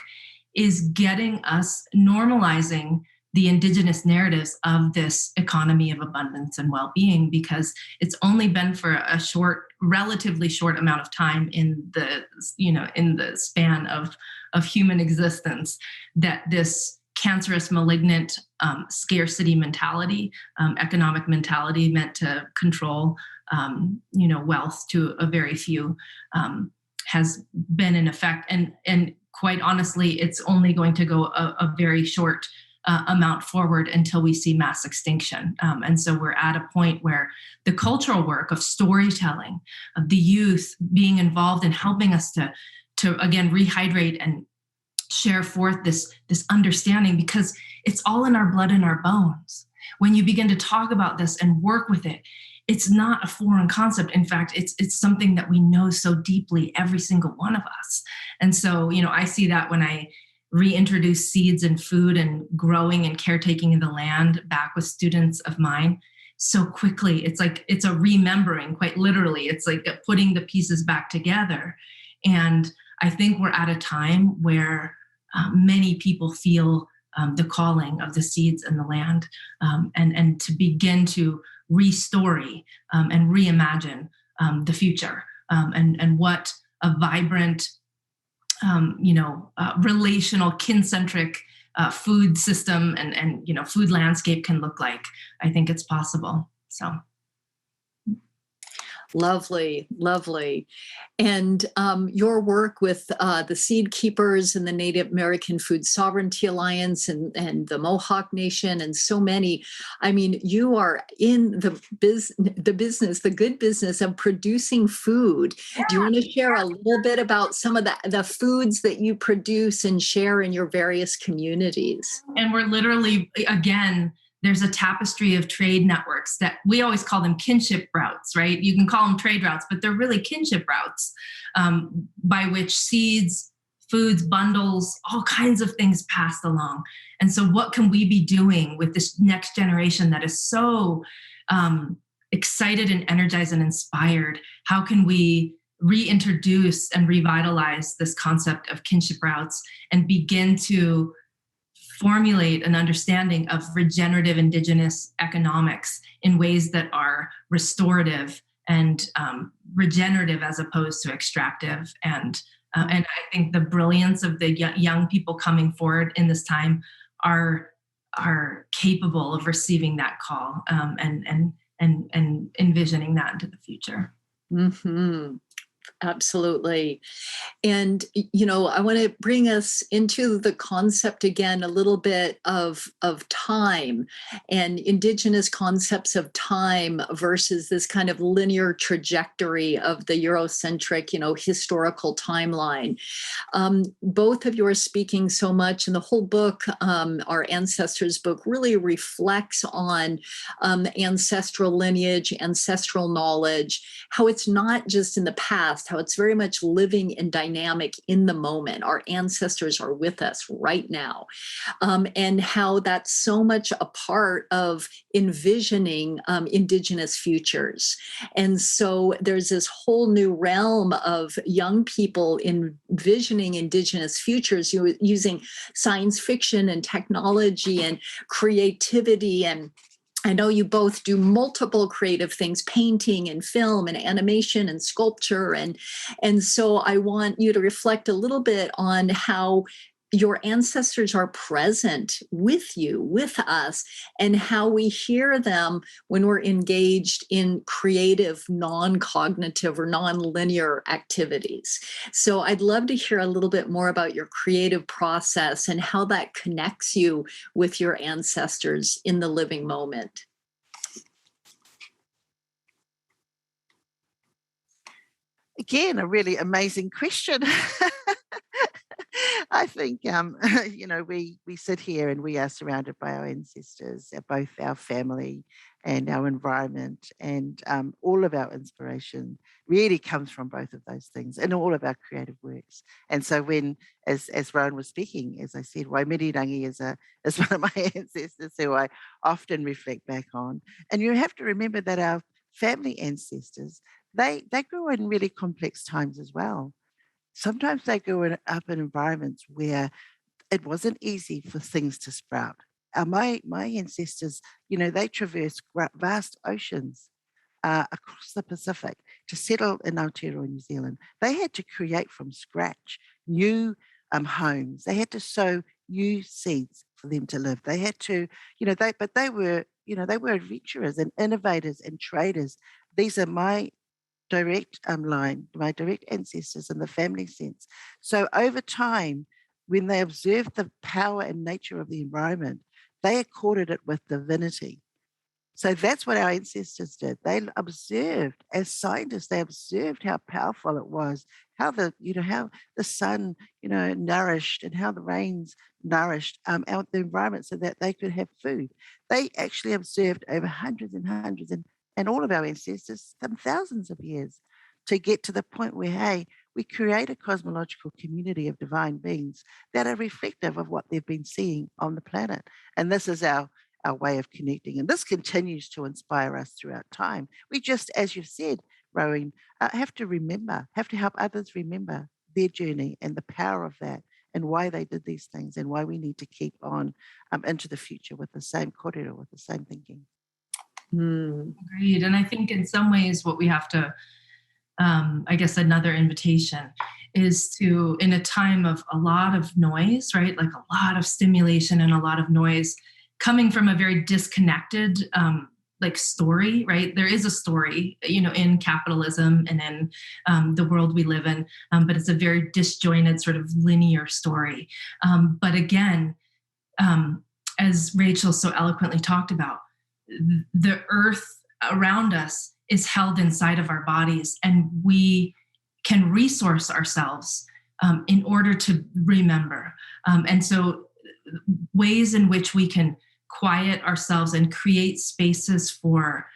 is getting us normalizing the Indigenous narratives of this economy of abundance and well-being, because it's only been for a relatively short amount of time in the span of human existence that this cancerous, malignant scarcity mentality, economic mentality meant to control, wealth to a very few, has been in effect. And quite honestly, it's only going to go a very short amount forward until we see mass extinction. And so we're at a point where the cultural work of storytelling, of the youth being involved in helping us to again, rehydrate and share forth this understanding, because it's all in our blood and our bones. When you begin to talk about this and work with it, it's not a foreign concept. In fact, it's something that we know so deeply, every single one of us. And so, I see that when I reintroduce seeds and food and growing and caretaking of the land back with students of mine so quickly. It's like, it's a remembering, quite literally. It's like putting the pieces back together. And I think we're at a time where many people feel the calling of the seeds in the land, and to begin to restory and reimagine the future, and what a vibrant, relational, kin-centric food system and food landscape can look like. I think it's possible. So. Lovely, lovely. And your work with the Seed Keepers and the Native American Food Sovereignty Alliance and the Mohawk Nation and so many. I mean, you are in the good business of producing food. Yeah. Do you want to share a little bit about some of the foods that you produce and share in your various communities? And we're literally, again, there's a tapestry of trade networks that we always call them kinship routes, right? You can call them trade routes, but they're really kinship routes by which seeds, foods, bundles, all kinds of things passed along. And so what can we be doing with this next generation that is so excited and energized and inspired? How can we reintroduce and revitalize this concept of kinship routes and begin to formulate an understanding of regenerative Indigenous economics in ways that are restorative and regenerative as opposed to extractive. And I think the brilliance of the young people coming forward in this time are capable of receiving that call and envisioning that into the future. Mm-hmm. Absolutely. And, I want to bring us into the concept again, a little bit of time and Indigenous concepts of time versus this kind of linear trajectory of the Eurocentric, historical timeline. Both of you are speaking so much, and the whole book, our Ancestors book, really reflects on ancestral lineage, ancestral knowledge, how it's not just in the past, how it's very much living and dynamic in the moment. Our ancestors are with us right now, and how that's so much a part of envisioning Indigenous futures. And so there's this whole new realm of young people envisioning Indigenous futures using science fiction and technology and creativity. And I know you both do multiple creative things, painting and film and animation and sculpture. And so I want you to reflect a little bit on how your ancestors are present with you, with us, and how we hear them when we're engaged in creative, non-cognitive or non-linear activities. So I'd love to hear a little bit more about your creative process and how that connects you with your ancestors in the living moment. Again, a really amazing question. I think, we sit here and we are surrounded by our ancestors, both our family and our environment, and all of our inspiration really comes from both of those things in all of our creative works. And so when, as Rowan was speaking, as I said, Waimirirangi is one of my ancestors who I often reflect back on. And you have to remember that our family ancestors, they grew in really complex times as well. Sometimes they grew up in environments where it wasn't easy for things to sprout. My ancestors, they traversed vast oceans across the Pacific to settle in Aotearoa, New Zealand. They had to create from scratch new homes. They had to sow new seeds for them to live. They had to, they were adventurers and innovators and traders. These are my direct line, my direct ancestors in the family sense. So over time, when they observed the power and nature of the environment, they accorded it with divinity. So that's what our ancestors did. They observed, as scientists, they observed how powerful it was, how the sun, nourished, and how the rains nourished the environment so that they could have food. They actually observed over hundreds and hundreds and all of our ancestors, some thousands of years, to get to the point where, hey, we create a cosmological community of divine beings that are reflective of what they've been seeing on the planet. And this is our way of connecting. And this continues to inspire us throughout time. We just, as you've said, Rowan, have to help others remember their journey and the power of that, and why they did these things, and why we need to keep on into the future with the same kōrero, with the same thinking. Agreed. And I think in some ways what we have to, I guess another invitation is to, in a time of a lot of noise, right? Like a lot of stimulation and a lot of noise coming from a very disconnected like story, right? There is a story, in capitalism and in the world we live in, but it's a very disjointed sort of linear story. But again, as Rachel so eloquently talked about, the earth around us is held inside of our bodies, and we can resource ourselves in order to remember. And so ways in which we can quiet ourselves and create spaces for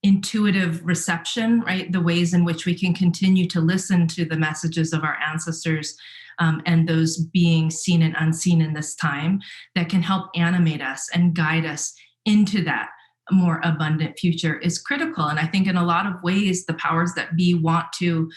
intuitive reception, right? The ways in which we can continue to listen to the messages of our ancestors and those being seen and unseen in this time, that can help animate us and guide us into that more abundant future is critical. And I think in a lot of ways, the powers that be want to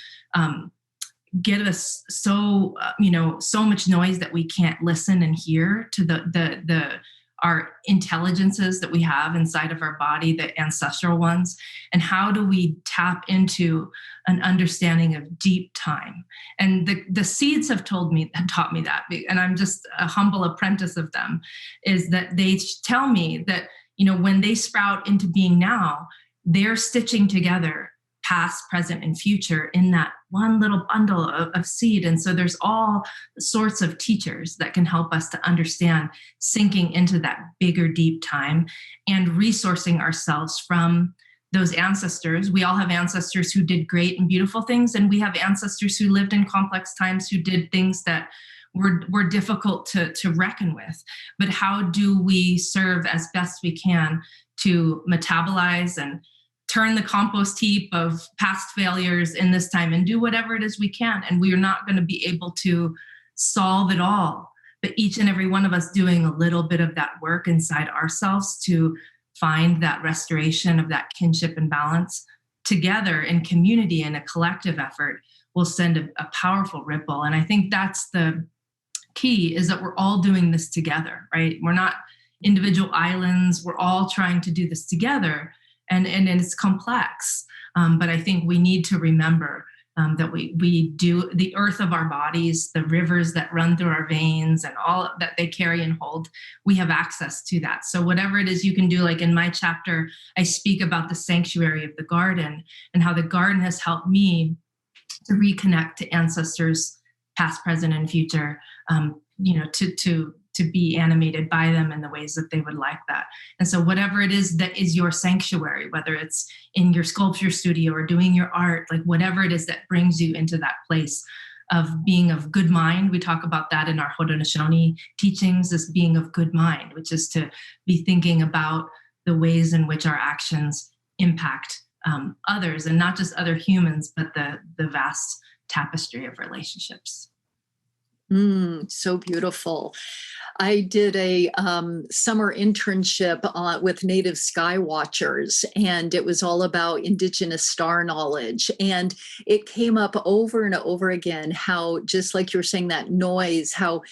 get us so much noise that we can't listen and hear to our intelligences that we have inside of our body, the ancestral ones. And how do we tap into an understanding of deep time? And the seeds have taught me that, and I'm just a humble apprentice of them, is that they tell me that, when they sprout into being now, they're stitching together past, present, and future in that one little bundle of seed. And so there's all sorts of teachers that can help us to understand sinking into that bigger, deep time and resourcing ourselves from those ancestors. We all have ancestors who did great and beautiful things, and we have ancestors who lived in complex times who did things that were difficult to reckon with. But how do we serve as best we can to metabolize and turn the compost heap of past failures in this time and do whatever it is we can? And we are not going to be able to solve it all, but each and every one of us doing a little bit of that work inside ourselves to find that restoration of that kinship and balance together in community and a collective effort will send a powerful ripple. And I think that's the key, is that we're all doing this together, right? We're not individual islands. We're all trying to do this together. And it's complex. But I think we need to remember that we do the earth of our bodies, the rivers that run through our veins and all that they carry and hold, we have access to that. So whatever it is you can do, like in my chapter, I speak about the sanctuary of the garden and how the garden has helped me to reconnect to ancestors, past, present, and future, to be animated by them in the ways that they would like that. And so whatever it is that is your sanctuary, whether it's in your sculpture studio or doing your art, like whatever it is that brings you into that place of being of good mind. We talk about that in our Haudenosaunee teachings as being of good mind, which is to be thinking about the ways in which our actions impact others, and not just other humans, but the vast tapestry of relationships. So beautiful. I did a summer internship with Native Sky Watchers, and it was all about Indigenous star knowledge. And it came up over and over again how, just like you were saying, that noise, how,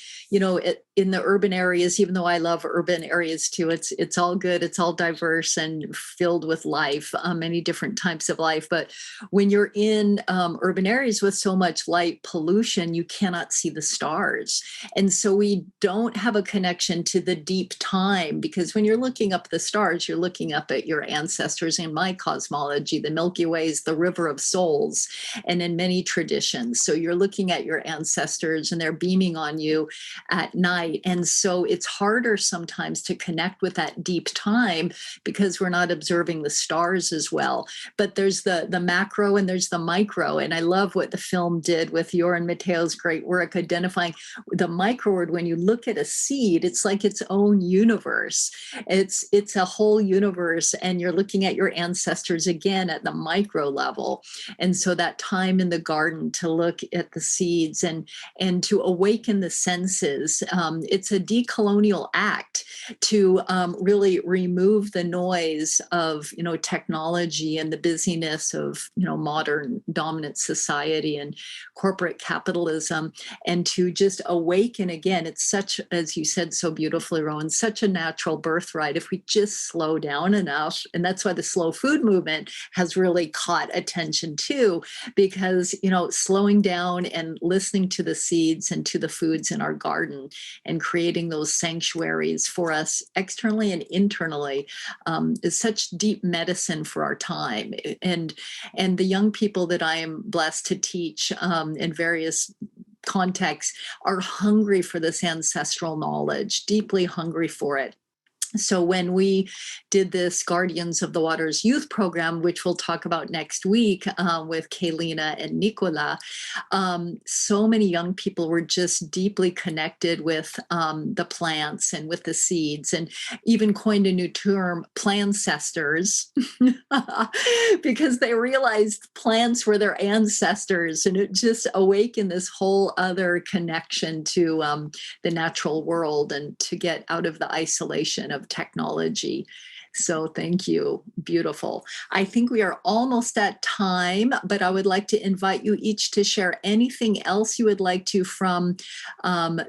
in the urban areas, even though I love urban areas too, it's all good, it's all diverse and filled with life, many different types of life. But when you're in urban areas with so much light pollution, you cannot see the stars. And so we don't have a connection to the deep time, because when you're looking up the stars, you're looking up at your ancestors. In my cosmology, the Milky Way is the river of souls, and in many traditions. So you're looking at your ancestors and they're beaming on you at night. And so it's harder sometimes to connect with that deep time because we're not observing the stars as well. But there's the macro and there's the micro. And I love what the film did with Joran Mateo's great work identifying the micro word. When you look at a seed, it's like its own universe. It's a whole universe, and you're looking at your ancestors again at the micro level. And so that time in the garden to look at the seeds and to awaken the senses, it's a decolonial act to really remove the noise of technology and the busyness of modern dominant society and corporate capitalism, and to just awaken again. It's such, as you said so beautifully, Rowan, such a natural birthright if we just slow down enough. And that's why the slow food movement has really caught attention too, because slowing down and listening to the seeds and to the foods in our garden and creating those sanctuaries for us externally and internally is such deep medicine for our time. And the young people that I am blessed to teach in various contexts are hungry for this ancestral knowledge, deeply hungry for it. So when we did this Guardians of the Waters youth program, which we'll talk about next week with Kaylina and Nicola, so many young people were just deeply connected with the plants and with the seeds, and even coined a new term, Plancestors, because they realized plants were their ancestors, and it just awakened this whole other connection to the natural world and to get out of the isolation of technology. So thank you. Beautiful. I think we are almost at time, but I would like to invite you each to share anything else you would like to from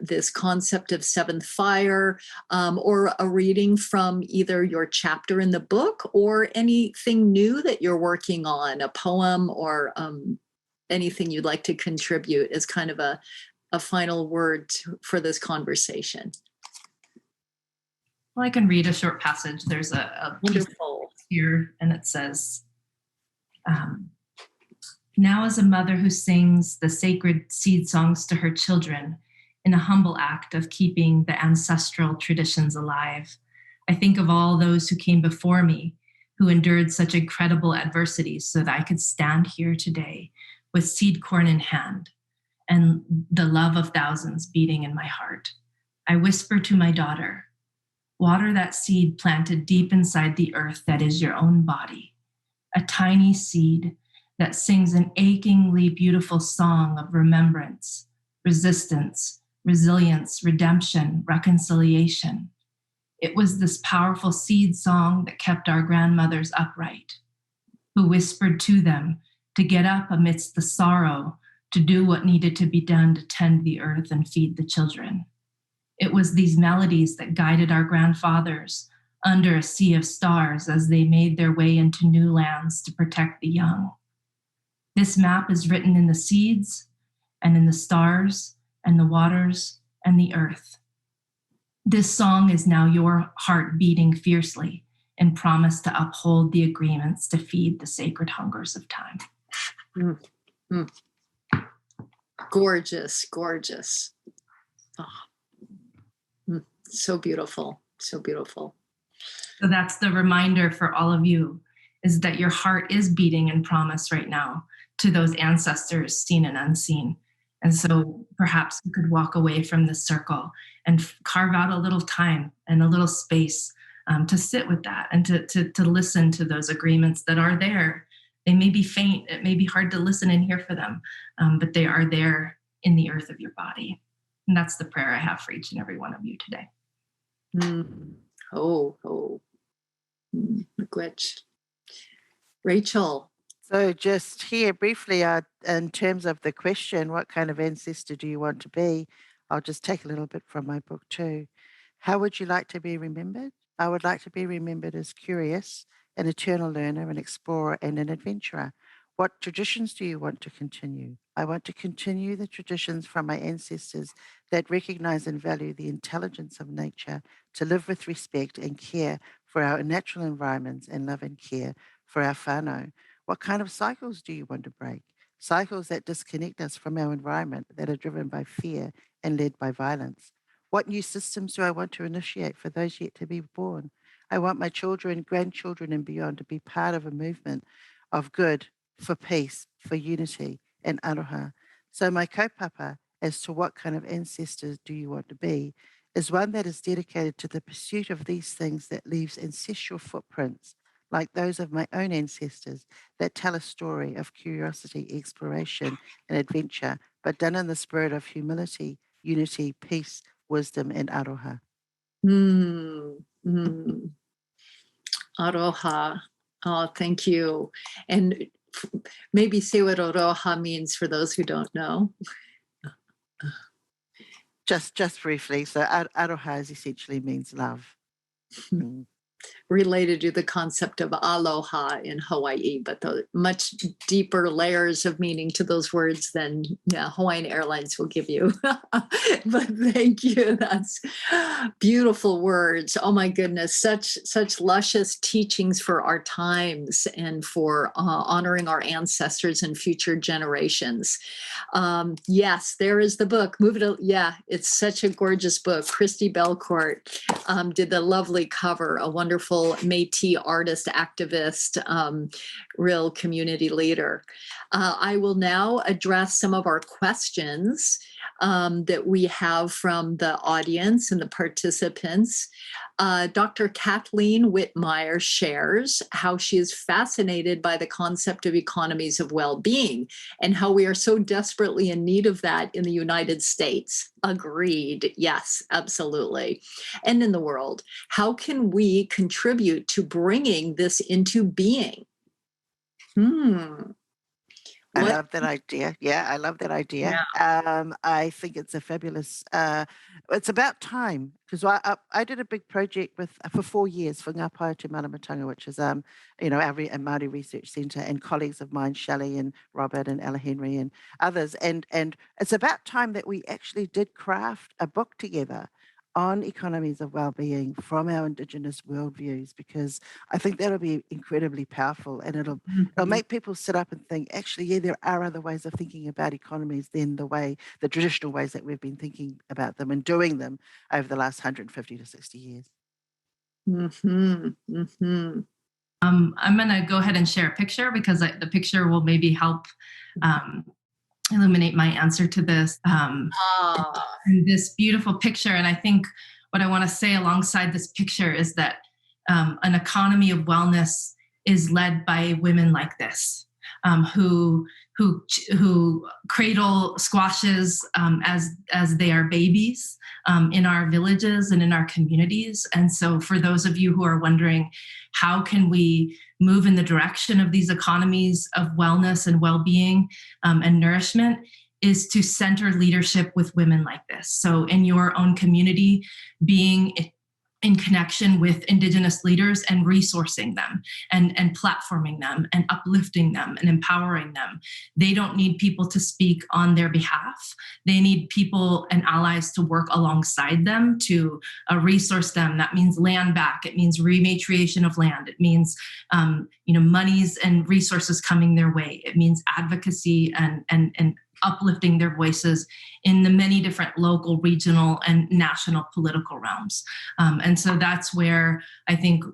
this concept of seventh fire, or a reading from either your chapter in the book or anything new that you're working on, a poem or anything you'd like to contribute as kind of a final word for this conversation. Well, I can read a short passage. There's a piece here, and it says, now as a mother who sings the sacred seed songs to her children in a humble act of keeping the ancestral traditions alive, I think of all those who came before me, who endured such incredible adversities so that I could stand here today with seed corn in hand and the love of thousands beating in my heart. I whisper to my daughter, water that seed planted deep inside the earth that is your own body, a tiny seed that sings an achingly beautiful song of remembrance, resistance, resilience, redemption, reconciliation. It was this powerful seed song that kept our grandmothers upright, who whispered to them to get up amidst the sorrow, to do what needed to be done to tend the earth and feed the children. It was these melodies that guided our grandfathers under a sea of stars as they made their way into new lands to protect the young. This map is written in the seeds and in the stars and the waters and the earth. This song is now your heart beating fiercely in promise to uphold the agreements to feed the sacred hungers of time. Mm, mm. Gorgeous, gorgeous. Oh. So beautiful, so beautiful. So that's the reminder for all of you, is that your heart is beating in promise right now to those ancestors seen and unseen. And so perhaps you could walk away from this circle and carve out a little time and a little space to sit with that and to listen to those agreements that are there. They may be faint, it may be hard to listen and hear for them, but they are there in the earth of your body. And that's the prayer I have for each and every one of you today. Gwitch. Rachel. So just here briefly, in terms of the question, what kind of ancestor do you want to be? I'll just take a little bit from my book too. How would you like to be remembered? I would like to be remembered as curious, an eternal learner, an explorer, and an adventurer. What traditions do you want to continue? I want to continue the traditions from my ancestors that recognize and value the intelligence of nature, to live with respect and care for our natural environments, and love and care for our whānau. What kind of cycles do you want to break? Cycles that disconnect us from our environment, that are driven by fear and led by violence. What new systems do I want to initiate for those yet to be born? I want my children, grandchildren, and beyond to be part of a movement of good, for peace, for unity, and aroha. So my kaupapa as to what kind of ancestors do you want to be is one that is dedicated to the pursuit of these things that leaves ancestral footprints like those of my own ancestors that tell a story of curiosity, exploration, and adventure, but done in the spirit of humility, unity, peace, wisdom, and aroha. Aroha. Oh, thank you. And maybe say what aroha means for those who don't know. Just briefly, so aroha essentially means love. Related to the concept of aloha in Hawaii, but the much deeper layers of meaning to those words than Hawaiian Airlines will give you. But thank you. That's beautiful words. Oh my goodness, such luscious teachings for our times and for honoring our ancestors and future generations. Yes, there is the book. It's such a gorgeous book. Christy Belcourt did the lovely cover, a wonderful Métis artist, activist, real community leader. I will now address some of our questions that we have from the audience and the participants. Dr. Kathleen Whitmire shares how she is fascinated by the concept of economies of well-being and how we are so desperately in need of that in the United States. Agreed. Yes, absolutely. And in the world, how can we contribute to bringing this into being? I love that idea. Yeah, I love that idea. Yeah. I think it's a fabulous, it's about time, because I did a big project for 4 years for Ngāpae Te Manamatanga, which is, our Māori Research Centre, and colleagues of mine, Shelley and Robert and Ella Henry and others. And it's about time that we actually did craft a book together on economies of well-being from our Indigenous worldviews, because I think that'll be incredibly powerful, and it'll make people sit up and think, actually, yeah, there are other ways of thinking about economies than the traditional ways that we've been thinking about them and doing them over the last 150 to 60 years. I'm going to go ahead and share a picture, because the picture will maybe help illuminate my answer to this. This beautiful picture. And I think what I want to say alongside this picture is that an economy of wellness is led by women like this, who cradle squashes as they are babies in our villages and in our communities. And so for those of you who are wondering, how can we move in the direction of these economies of wellness and well-being and nourishment, is to center leadership with women like this. So in your own community, being in connection with Indigenous leaders and resourcing them and platforming them and uplifting them and empowering them. They don't need people to speak on their behalf. They need people and allies to work alongside them to resource them. That means land back. It means rematriation of land. It means monies and resources coming their way. It means advocacy and uplifting their voices in the many different local, regional, and national political realms. And so that's where I think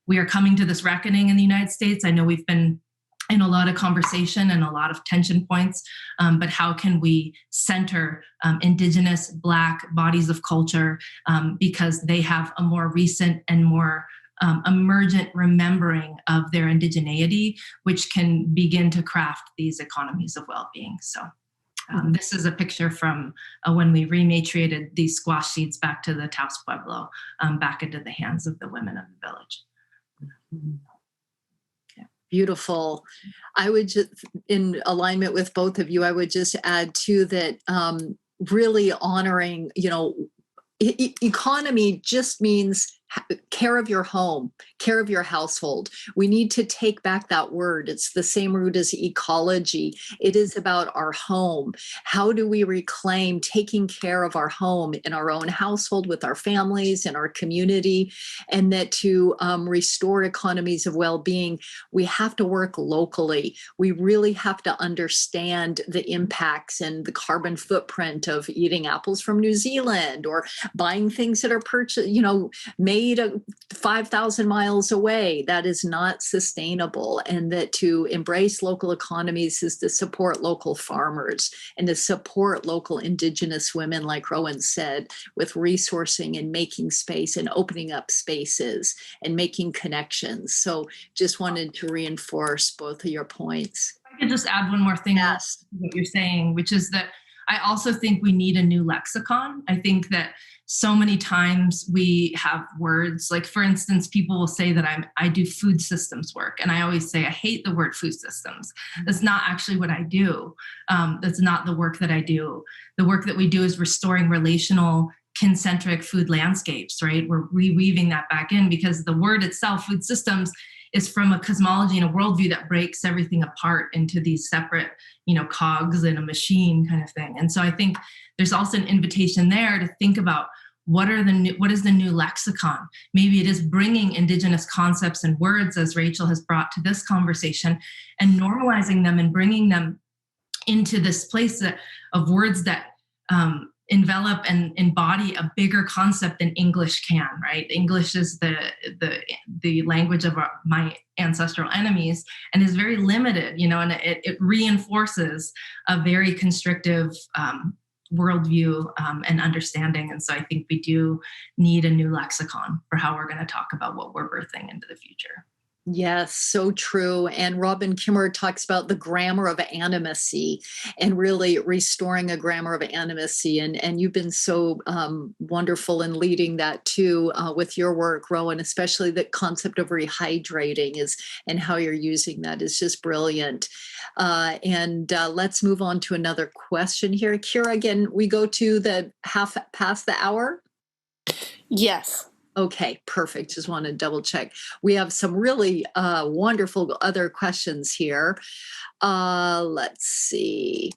we are coming to this reckoning in the United States. I know we've been in a lot of conversation and a lot of tension points, but how can we center Indigenous Black bodies of culture because they have a more recent and more emergent remembering of their indigeneity, which can begin to craft these economies of well-being. So this is a picture from when we rematriated these squash seeds back to the Taos Pueblo, back into the hands of the women of the village. Yeah. Beautiful. I would just, in alignment with both of you, I would just add too that really honoring, economy just means care of your home, care of your household. We need to take back that word. It's the same root as ecology. It is about our home. How do we reclaim taking care of our home in our own household, with our families, in our community, and that to restore economies of well-being, we have to work locally. We really have to understand the impacts and the carbon footprint of eating apples from New Zealand or buying things that are made made 5,000 miles away. That is not sustainable. And that to embrace local economies is to support local farmers and to support local Indigenous women, like Rowan said, with resourcing and making space and opening up spaces and making connections. So just wanted to reinforce both of your points. I could just add one more thing to what you're saying, which is that I also think we need a new lexicon. I think that so many times we have words, like for instance, people will say that I do food systems work. And I always say, I hate the word food systems. That's not actually what I do. That's not the work that I do. The work that we do is restoring relational concentric food landscapes, right? We're reweaving that back in because the word itself, food systems, is from a cosmology and a worldview that breaks everything apart into these separate, cogs in a machine kind of thing. And so I think there's also an invitation there to think about what is the new lexicon? Maybe it is bringing Indigenous concepts and words, as Rachel has brought to this conversation, and normalizing them and bringing them into this place of words that envelop and embody a bigger concept than English can, right? English is the language of my ancestral enemies and is very limited, and it reinforces a very constrictive worldview and understanding. And so I think we do need a new lexicon for how we're going to talk about what we're birthing into the future. Yes, so true. And Robin Kimmer talks about the grammar of animacy and really restoring a grammar of animacy. And you've been so wonderful in leading that too with your work, Rowan, especially the concept of rehydrating and how you're using that is just brilliant. And let's move on to another question here. Kira, again, we go to the half past the hour? Yes. Okay, perfect. Just want to double check. We have some really wonderful other questions here. Let's see.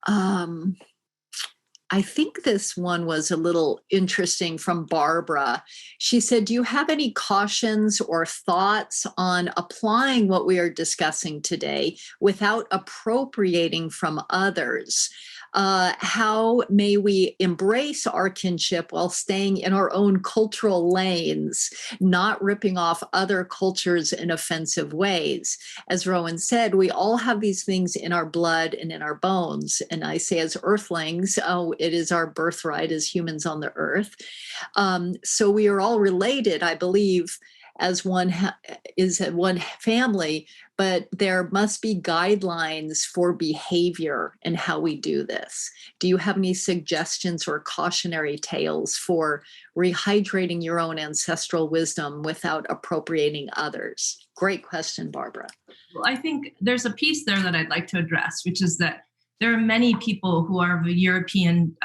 I think this one was a little interesting from Barbara. She said, do you have any cautions or thoughts on applying what we are discussing today without appropriating from others? How may we embrace our kinship while staying in our own cultural lanes, not ripping off other cultures in offensive ways? As Rowan said, we all have these things in our blood and in our bones. And I say as earthlings, it is our birthright as humans on the earth. So we are all related, I believe, as one family, but there must be guidelines for behavior and how we do this. Do you have any suggestions or cautionary tales for rehydrating your own ancestral wisdom without appropriating others? Great question, Barbara. Well, I think there's a piece there that I'd like to address, which is that there are many people who are of European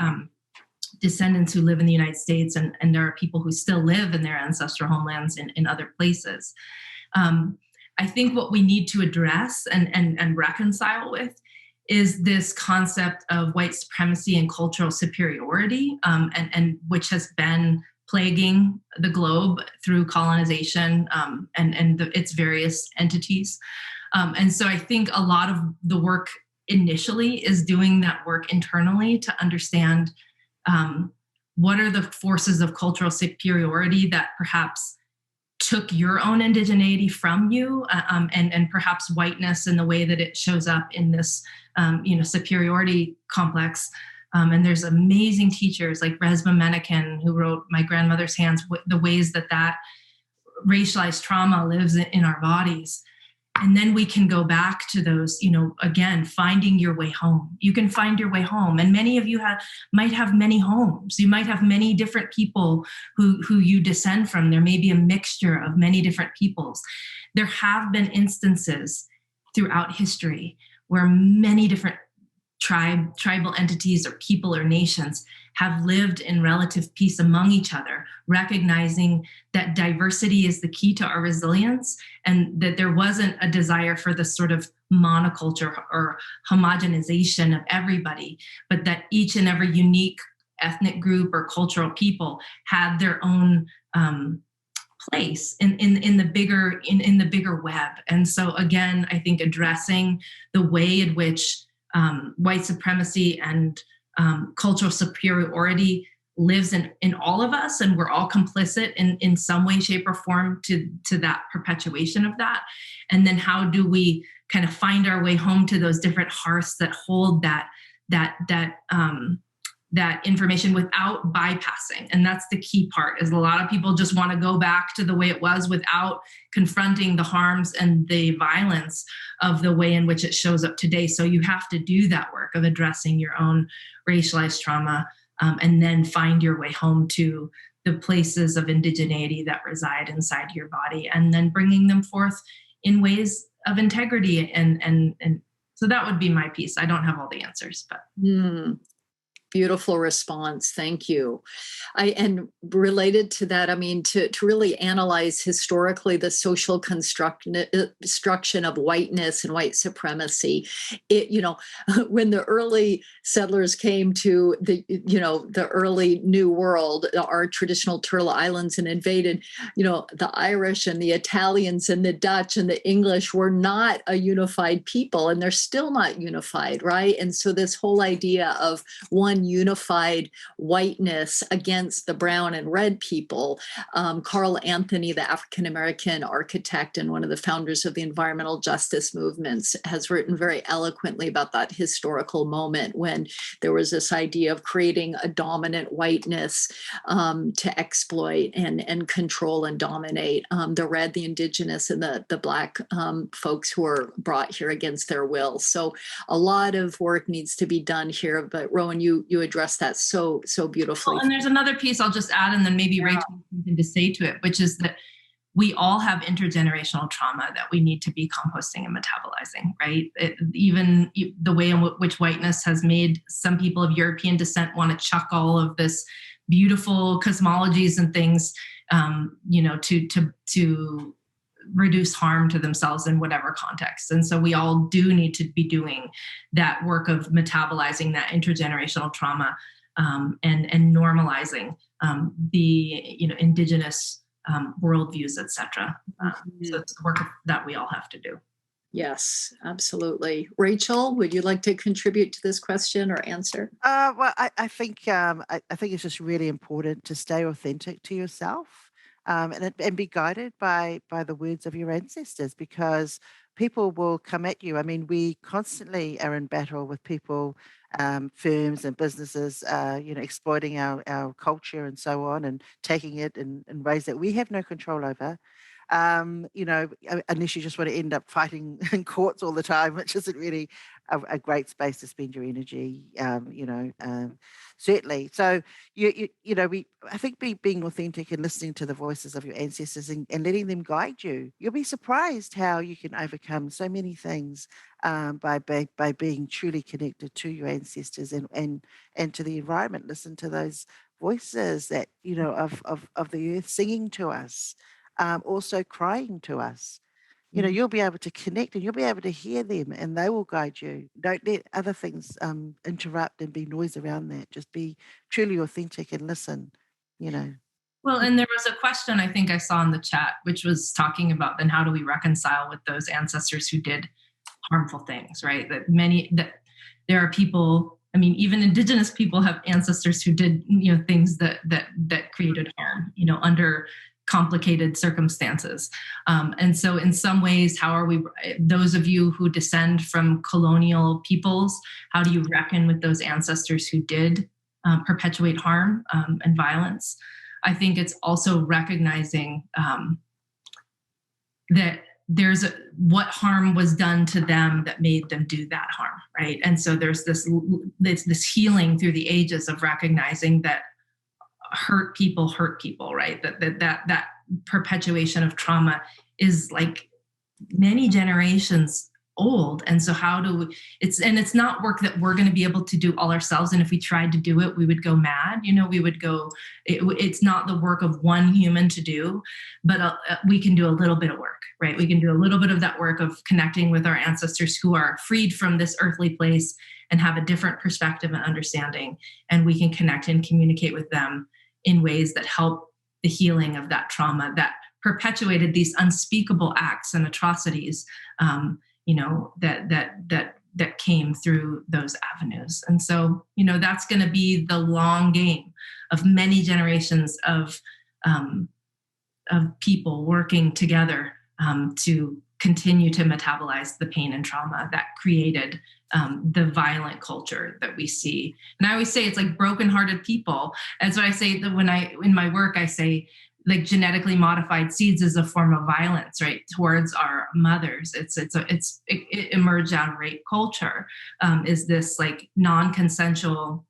descendants who live in the United States, and there are people who still live in their ancestral homelands in other places. I think what we need to address and reconcile with is this concept of white supremacy and cultural superiority, and which has been plaguing the globe through colonization and its various entities. And so I think a lot of the work initially is doing that work internally to understand what are the forces of cultural superiority that perhaps took your own indigeneity from you, and perhaps whiteness in the way that it shows up in this, superiority complex. And there's amazing teachers like Resma Menaken, who wrote My Grandmother's Hands, the ways that racialized trauma lives in our bodies. And then we can go back to those, again, finding your way home. You can find your way home. And many of you might have many homes. You might have many different people who you descend from. There may be a mixture of many different peoples. There have been instances throughout history where many different tribal entities or people or nations have lived in relative peace among each other, recognizing that diversity is the key to our resilience, and that there wasn't a desire for this sort of monoculture or homogenization of everybody, but that each and every unique ethnic group or cultural people had their own place in the bigger web. And so again, I think addressing the way in which white supremacy and cultural superiority lives in all of us, and we're all complicit in some way, shape, or form to that perpetuation of that. And then how do we kind of find our way home to those different hearths that hold that information without bypassing? And that's the key part, is a lot of people just want to go back to the way it was without confronting the harms and the violence of the way in which it shows up today. So you have to do that work of addressing your own racialized trauma, and then find your way home to the places of indigeneity that reside inside your body, and then bringing them forth in ways of integrity. And so that would be my piece. I don't have all the answers, but. Beautiful response. Thank you. And related to that, I mean, to really analyze historically the social construction of whiteness and white supremacy, when the early settlers came to the early New World, our traditional Turtle Islands, and invaded, the Irish and the Italians and the Dutch and the English were not a unified people, and they're still not unified, right? And so this whole idea of one unified whiteness against the brown and red people. Carl Anthony, the African-American architect and one of the founders of the environmental justice movements, has written very eloquently about that historical moment when there was this idea of creating a dominant whiteness to exploit and control and dominate the red, the indigenous, and the black folks who were brought here against their will. So a lot of work needs to be done here, but Rowan, you address that so beautifully. Well, and there's another piece I'll just add, and then maybe Rachel has something to say to it, which is that we all have intergenerational trauma that we need to be composting and metabolizing, right? Even the way in which whiteness has made some people of European descent want to chuck all of this beautiful cosmologies and things, to reduce harm to themselves in whatever context. And so we all do need to be doing that work of metabolizing that intergenerational trauma, and normalizing the indigenous worldviews, etc. So it's the work that we all have to do. Yes, absolutely. Rachel, would you like to contribute to this question or answer? Well, I think it's just really important to stay authentic to yourself. And be guided by the words of your ancestors, because people will come at you. I mean, we constantly are in battle with people, firms and businesses, exploiting our culture and so on, and taking it in ways that we have no control over. Unless you just want to end up fighting in courts all the time, which isn't really a great space to spend your energy, certainly. So, I think being authentic and listening to the voices of your ancestors and letting them guide you, you'll be surprised how you can overcome so many things by being truly connected to your ancestors and to the environment. Listen to those voices that, of the earth singing to us. Also crying to us. You'll be able to connect and you'll be able to hear them, and they will guide you. Don't let other things interrupt and be noise around that. Just be truly authentic and listen, Well, and there was a question I think I saw in the chat, which was talking about then how do we reconcile with those ancestors who did harmful things, right? That there are people, I mean, even indigenous people have ancestors who did, things that created harm, under complicated circumstances. And so in some ways, how are we, those of you who descend from colonial peoples, how do you reckon with those ancestors who did perpetuate harm and violence? I think it's also recognizing that there's what harm was done to them that made them do that harm, right? And so there's this healing through the ages of recognizing that hurt people, right? That perpetuation of trauma is like many generations old. And so how do we, it's not work that we're going to be able to do all ourselves. And if we tried to do it, we would go mad. We would go, it's not the work of one human to do, but we can do a little bit of work, right? We can do a little bit of that work of connecting with our ancestors who are freed from this earthly place and have a different perspective and understanding. And we can connect and communicate with them in ways that help the healing of that trauma that perpetuated these unspeakable acts and atrocities, that came through those avenues. And so, that's going to be the long game many generations of people working together to continue to metabolize the pain and trauma that created the violent culture that we see. And I always say it's like brokenhearted people. That's what I say that in my work, I say like genetically modified seeds is a form of violence, right, towards our mothers. It emerged out of rape culture, is this like non-consensual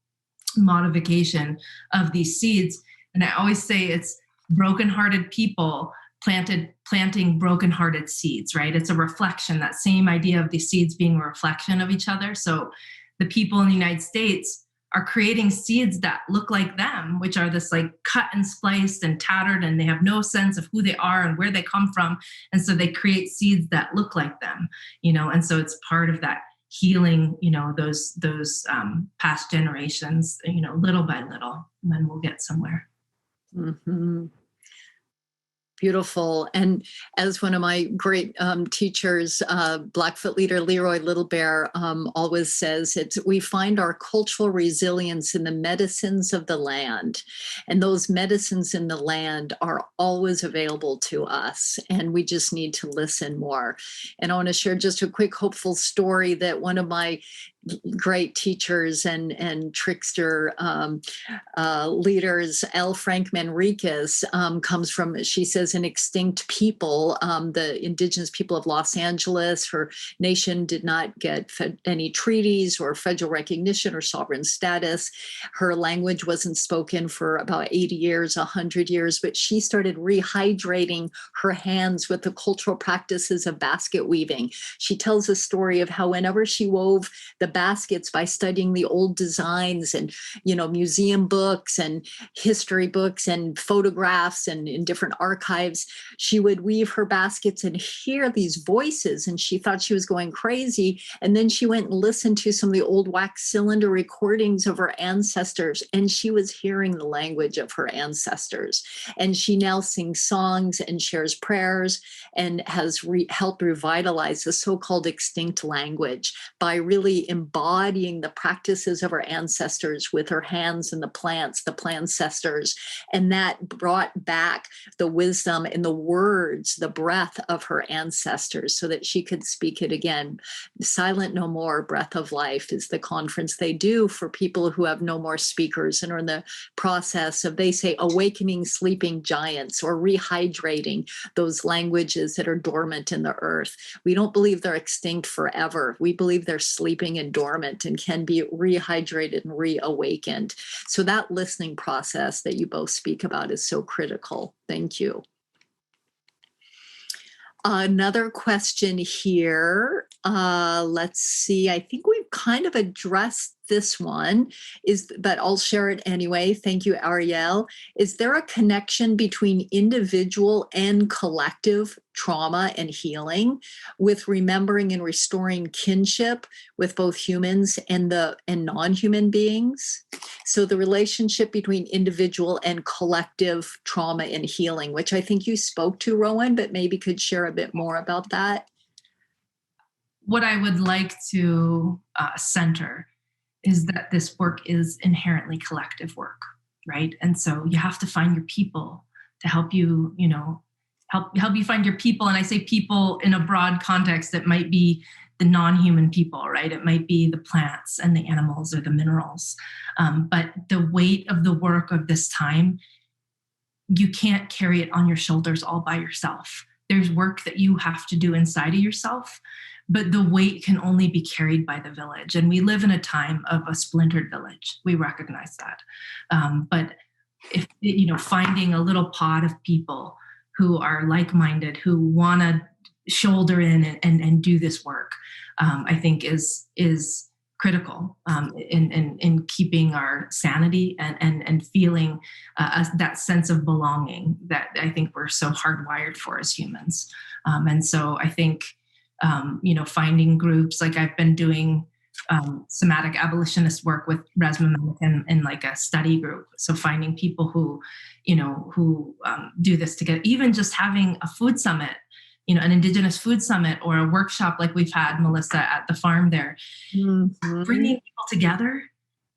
modification of these seeds. And I always say it's brokenhearted people planting brokenhearted seeds, right? It's a reflection, that same idea of the seeds being a reflection of each other. So the people in the United States are creating seeds that look like them, which are this like cut and spliced and tattered, and they have no sense of who they are and where they come from. And so they create seeds that look like them, and so it's part of that healing, those past generations, little by little, and then we'll get somewhere. Mm-hmm. Beautiful. And as one of my great teachers, Blackfoot leader Leroy Little Bear, always says, we find our cultural resilience in the medicines of the land. And those medicines in the land are always available to us. And we just need to listen more. And I want to share just a quick hopeful story that one of my great teachers and trickster leaders, L. Frank Manriquez, comes from, she says, an extinct people, the indigenous people of Los Angeles. Her nation did not get any treaties or federal recognition or sovereign status. Her language wasn't spoken for about 80 years, 100 years, but she started rehydrating her hands with the cultural practices of basket weaving. She tells a story of how whenever she wove the baskets by studying the old designs and, museum books and history books and photographs and in different archives, she would weave her baskets and hear these voices. And she thought she was going crazy. And then she went and listened to some of the old wax cylinder recordings of her ancestors. And she was hearing the language of her ancestors. And she now sings songs and shares prayers and has helped revitalize the so-called extinct language by really embodying the practices of our ancestors with her hands and the plants, the plancestors. And that brought back the wisdom and the words, the breath of her ancestors so that she could speak it again. Silent No More, Breath of Life is the conference they do for people who have no more speakers and are in the process of, they say, awakening sleeping giants or rehydrating those languages that are dormant in the earth. We don't believe they're extinct forever. We believe they're sleeping and dormant and can be rehydrated and reawakened. So that listening process that you both speak about is so critical. Thank you. Another question here. Let's see. I think we've kind of addressed this one, but I'll share it anyway. Thank you, Ariel. Is there a connection between individual and collective trauma and healing with remembering and restoring kinship with both humans and non-human beings? So the relationship between individual and collective trauma and healing, which I think you spoke to, Rowan, but maybe could share a bit more about that. What I would like to center is that this work is inherently collective work, right? And so you have to find your people to help you, help you find your people. And I say people in a broad context. It might be the non-human people, right? It might be the plants and the animals or the minerals. But the weight of the work of this time, you can't carry it on your shoulders all by yourself. There's work that you have to do inside of yourself, but the weight can only be carried by the village. And we live in a time of a splintered village. We recognize that. But if, finding a little pod of people who are like-minded, who want to shoulder in and do this work, I think is critical in keeping our sanity and feeling that sense of belonging that I think we're so hardwired for as humans. And so I think, finding groups, like I've been doing somatic abolitionist work with Resma in like a study group. So finding people who do this together, even just having a food summit, an Indigenous food summit or a workshop like we've had, Melissa, at the farm there, bringing people together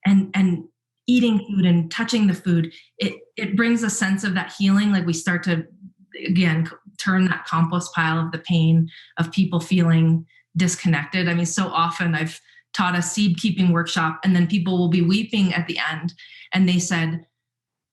and eating food and touching the food, it brings a sense of that healing. Like we start to, again, turn that compost pile of the pain of people feeling disconnected. I mean, so often I've taught a seed keeping workshop, and then people will be weeping at the end. And they said,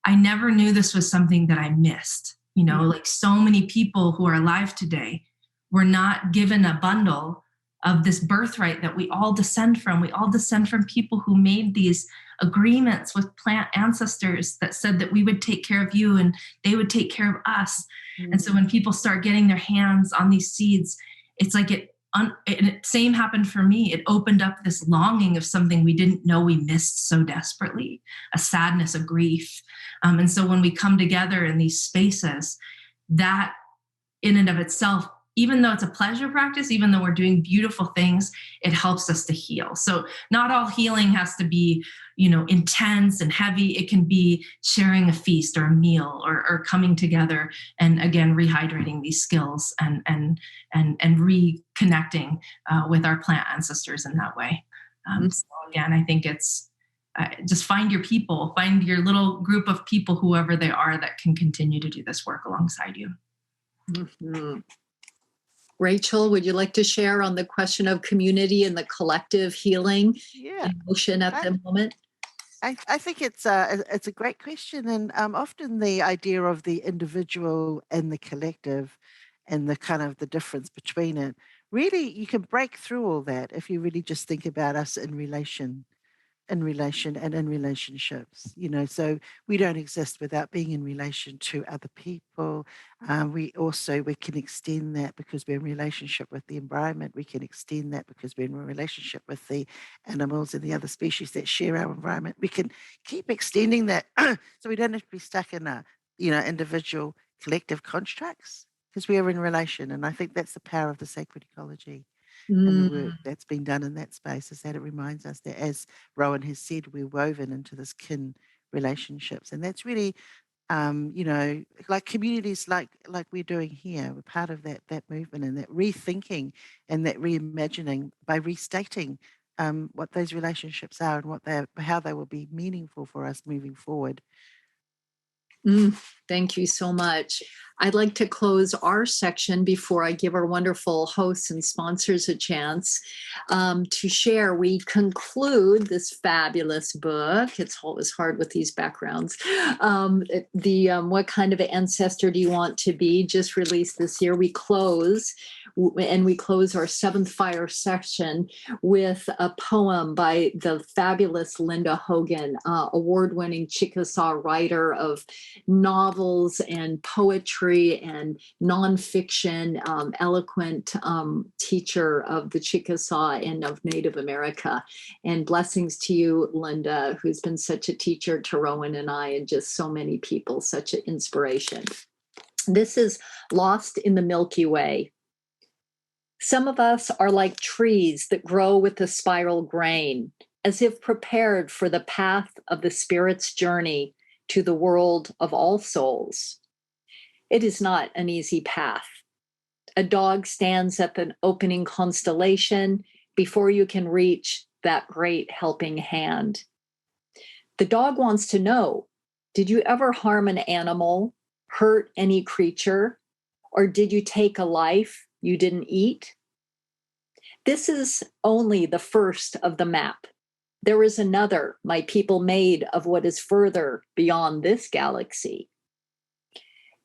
I never knew this was something that I missed. You know, like so many people who are alive today were not given a bundle of this birthright that we all descend from. We all descend from people who made these agreements with plant ancestors that said that we would take care of you and they would take care of us. And so when people start getting their hands on these seeds, it's like same happened for me. It opened up this longing of something we didn't know we missed so desperately, a sadness, a grief. And so when we come together in these spaces, that in and of itself, even though it's a pleasure practice, even though we're doing beautiful things, it helps us to heal. So not all healing has to be, intense and heavy. It can be sharing a feast or a meal or coming together and again, rehydrating these skills and reconnecting with our plant ancestors in that way. So again, I think it's just find your people, find your little group of people, whoever they are, that can continue to do this work alongside you. Mm-hmm. Rachel, would you like to share on the question of community and the collective healing emotion at the moment? I think it's a great question, and often the idea of the individual and the collective and the kind of the difference between it, really you can break through all that if you really just think about us in relation and in relationships, so we don't exist without being in relation to other people. We can extend that because we're in relationship with the environment. We can extend that because we're in a relationship with the animals and the other species that share our environment. We can keep extending that so we don't have to be stuck in individual collective constructs because we are in relation. And I think that's the power of the sacred ecology. And the work that's been done in that space is that it reminds us that, as Rowan has said, we're woven into this kin relationships. And that's really, like communities like we're doing here, we're part of that movement and that rethinking and that reimagining by restating what those relationships are and how they will be meaningful for us moving forward. Thank you so much. I'd like to close our section before I give our wonderful hosts and sponsors a chance to share. We conclude this fabulous book. It's always hard with these backgrounds. What kind of ancestor do you want to be? Just released this year. We close our seventh fire section with a poem by the fabulous Linda Hogan, award-winning Chickasaw writer of novels and poetry and nonfiction, eloquent teacher of the Chickasaw and of Native America. And blessings to you, Linda, who's been such a teacher to Rowan and I and just so many people, such an inspiration. This is Lost in the Milky Way. Some of us are like trees that grow with a spiral grain, as if prepared for the path of the spirit's journey to the world of all souls. It is not an easy path. A dog stands at an opening constellation before you can reach that great helping hand. The dog wants to know, did you ever harm an animal, hurt any creature, or did you take a life you didn't eat? This is only the first of the map. There is another my people made of what is further beyond this galaxy.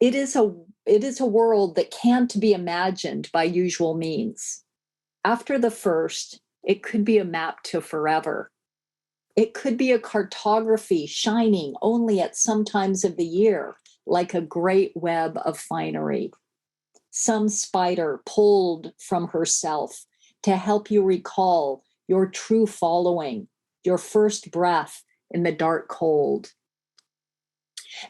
It is a world that can't be imagined by usual means. After the first, it could be a map to forever. It could be a cartography shining only at some times of the year, like a great web of finery. Some spider pulled from herself to help you recall your true following, your first breath in the dark cold.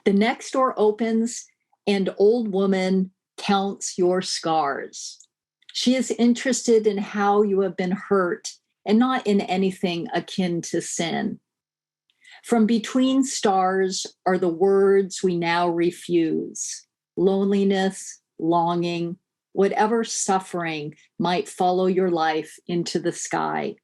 The next door opens and old woman counts your scars. She is interested in how you have been hurt and not in anything akin to sin. From between stars are the words we now refuse: loneliness, longing, whatever suffering might follow your life into the sky.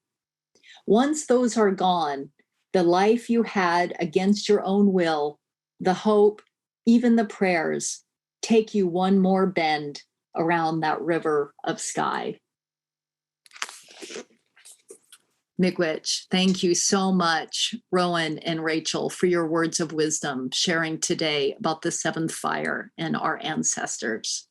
Once those are gone, the life you had against your own will, the hope, even the prayers, take you one more bend around that river of sky. Miigwech, thank you so much, Rowan and Rachel, for your words of wisdom, sharing today about the seventh fire and our ancestors.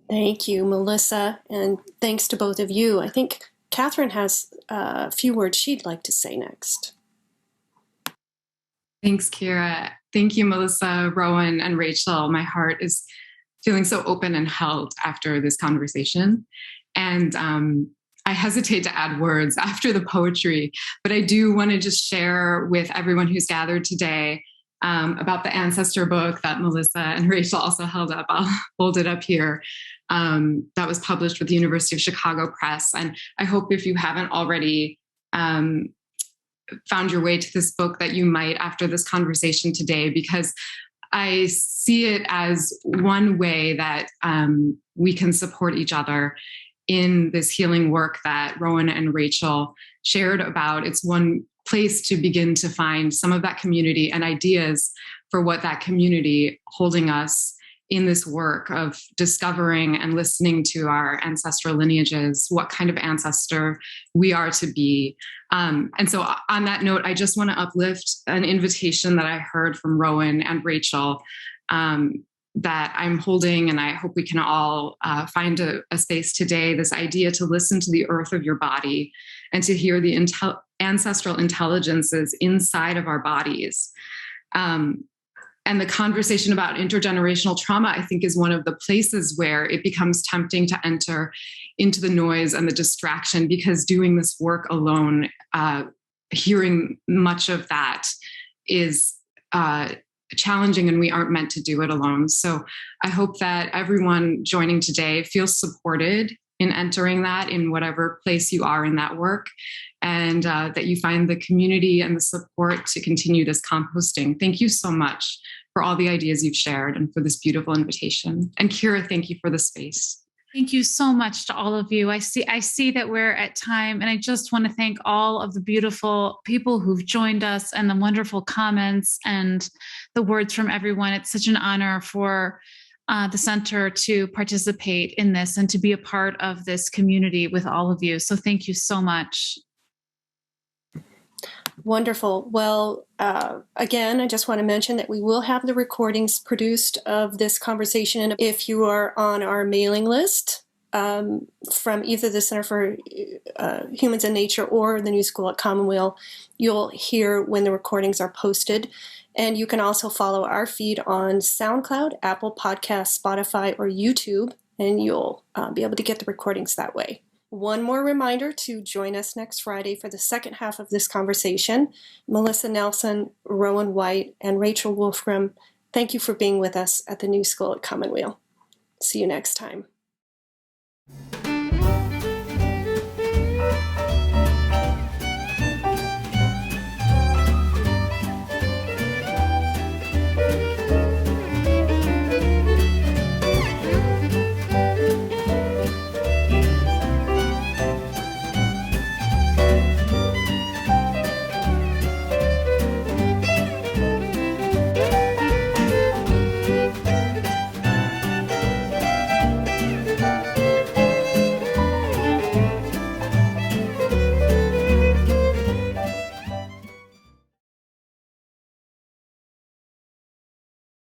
Thank you, Melissa, and thanks to both of you. I think Catherine has a few words she'd like to say next. Thanks, Kira. Thank you, Melissa, Rowan, and Rachel. My heart is feeling so open and held after this conversation. And I hesitate to add words after the poetry, but I do want to just share with everyone who's gathered today about the Ancestor book that Melissa and Rachel also held up. I'll hold it up here. That was published with the University of Chicago Press. And I hope if you haven't already found your way to this book that you might after this conversation today, because I see it as one way that we can support each other in this healing work that Rowan and Rachel shared about. It's one place to begin to find some of that community and ideas for what that community holding us in this work of discovering and listening to our ancestral lineages, what kind of ancestor we are to be. And so on that note, I just want to uplift an invitation that I heard from Rowan and Rachel that I'm holding, and I hope we can all find a space today, this idea to listen to the earth of your body and to hear the ancestral intelligences inside of our bodies. And the conversation about intergenerational trauma, I think, is one of the places where it becomes tempting to enter into the noise and the distraction, because doing this work alone, hearing much of that is challenging, and we aren't meant to do it alone. So I hope that everyone joining today feels supported in entering that in whatever place you are in that work, and that you find the community and the support to continue this composting. Thank you so much for all the ideas you've shared and for this beautiful invitation. And Kira, thank you for the space. Thank you so much to all of you. I see that we're at time, and I just want to thank all of the beautiful people who've joined us and the wonderful comments and the words from everyone. It's such an honor for the center to participate in this and to be a part of this community with all of you. So thank you so much. Wonderful. Well, again, I just want to mention that we will have the recordings produced of this conversation. If you are on our mailing list from either the Center for Humans and Nature or the New School at Commonweal, you'll hear when the recordings are posted. And you can also follow our feed on SoundCloud, Apple Podcasts, Spotify, or YouTube, and you'll be able to get the recordings that way. One more reminder to join us next Friday for the second half of this conversation. Melissa Nelson, Rowan White, and Rachel Wolfgram, thank you for being with us at the New School at Commonweal. See you next time.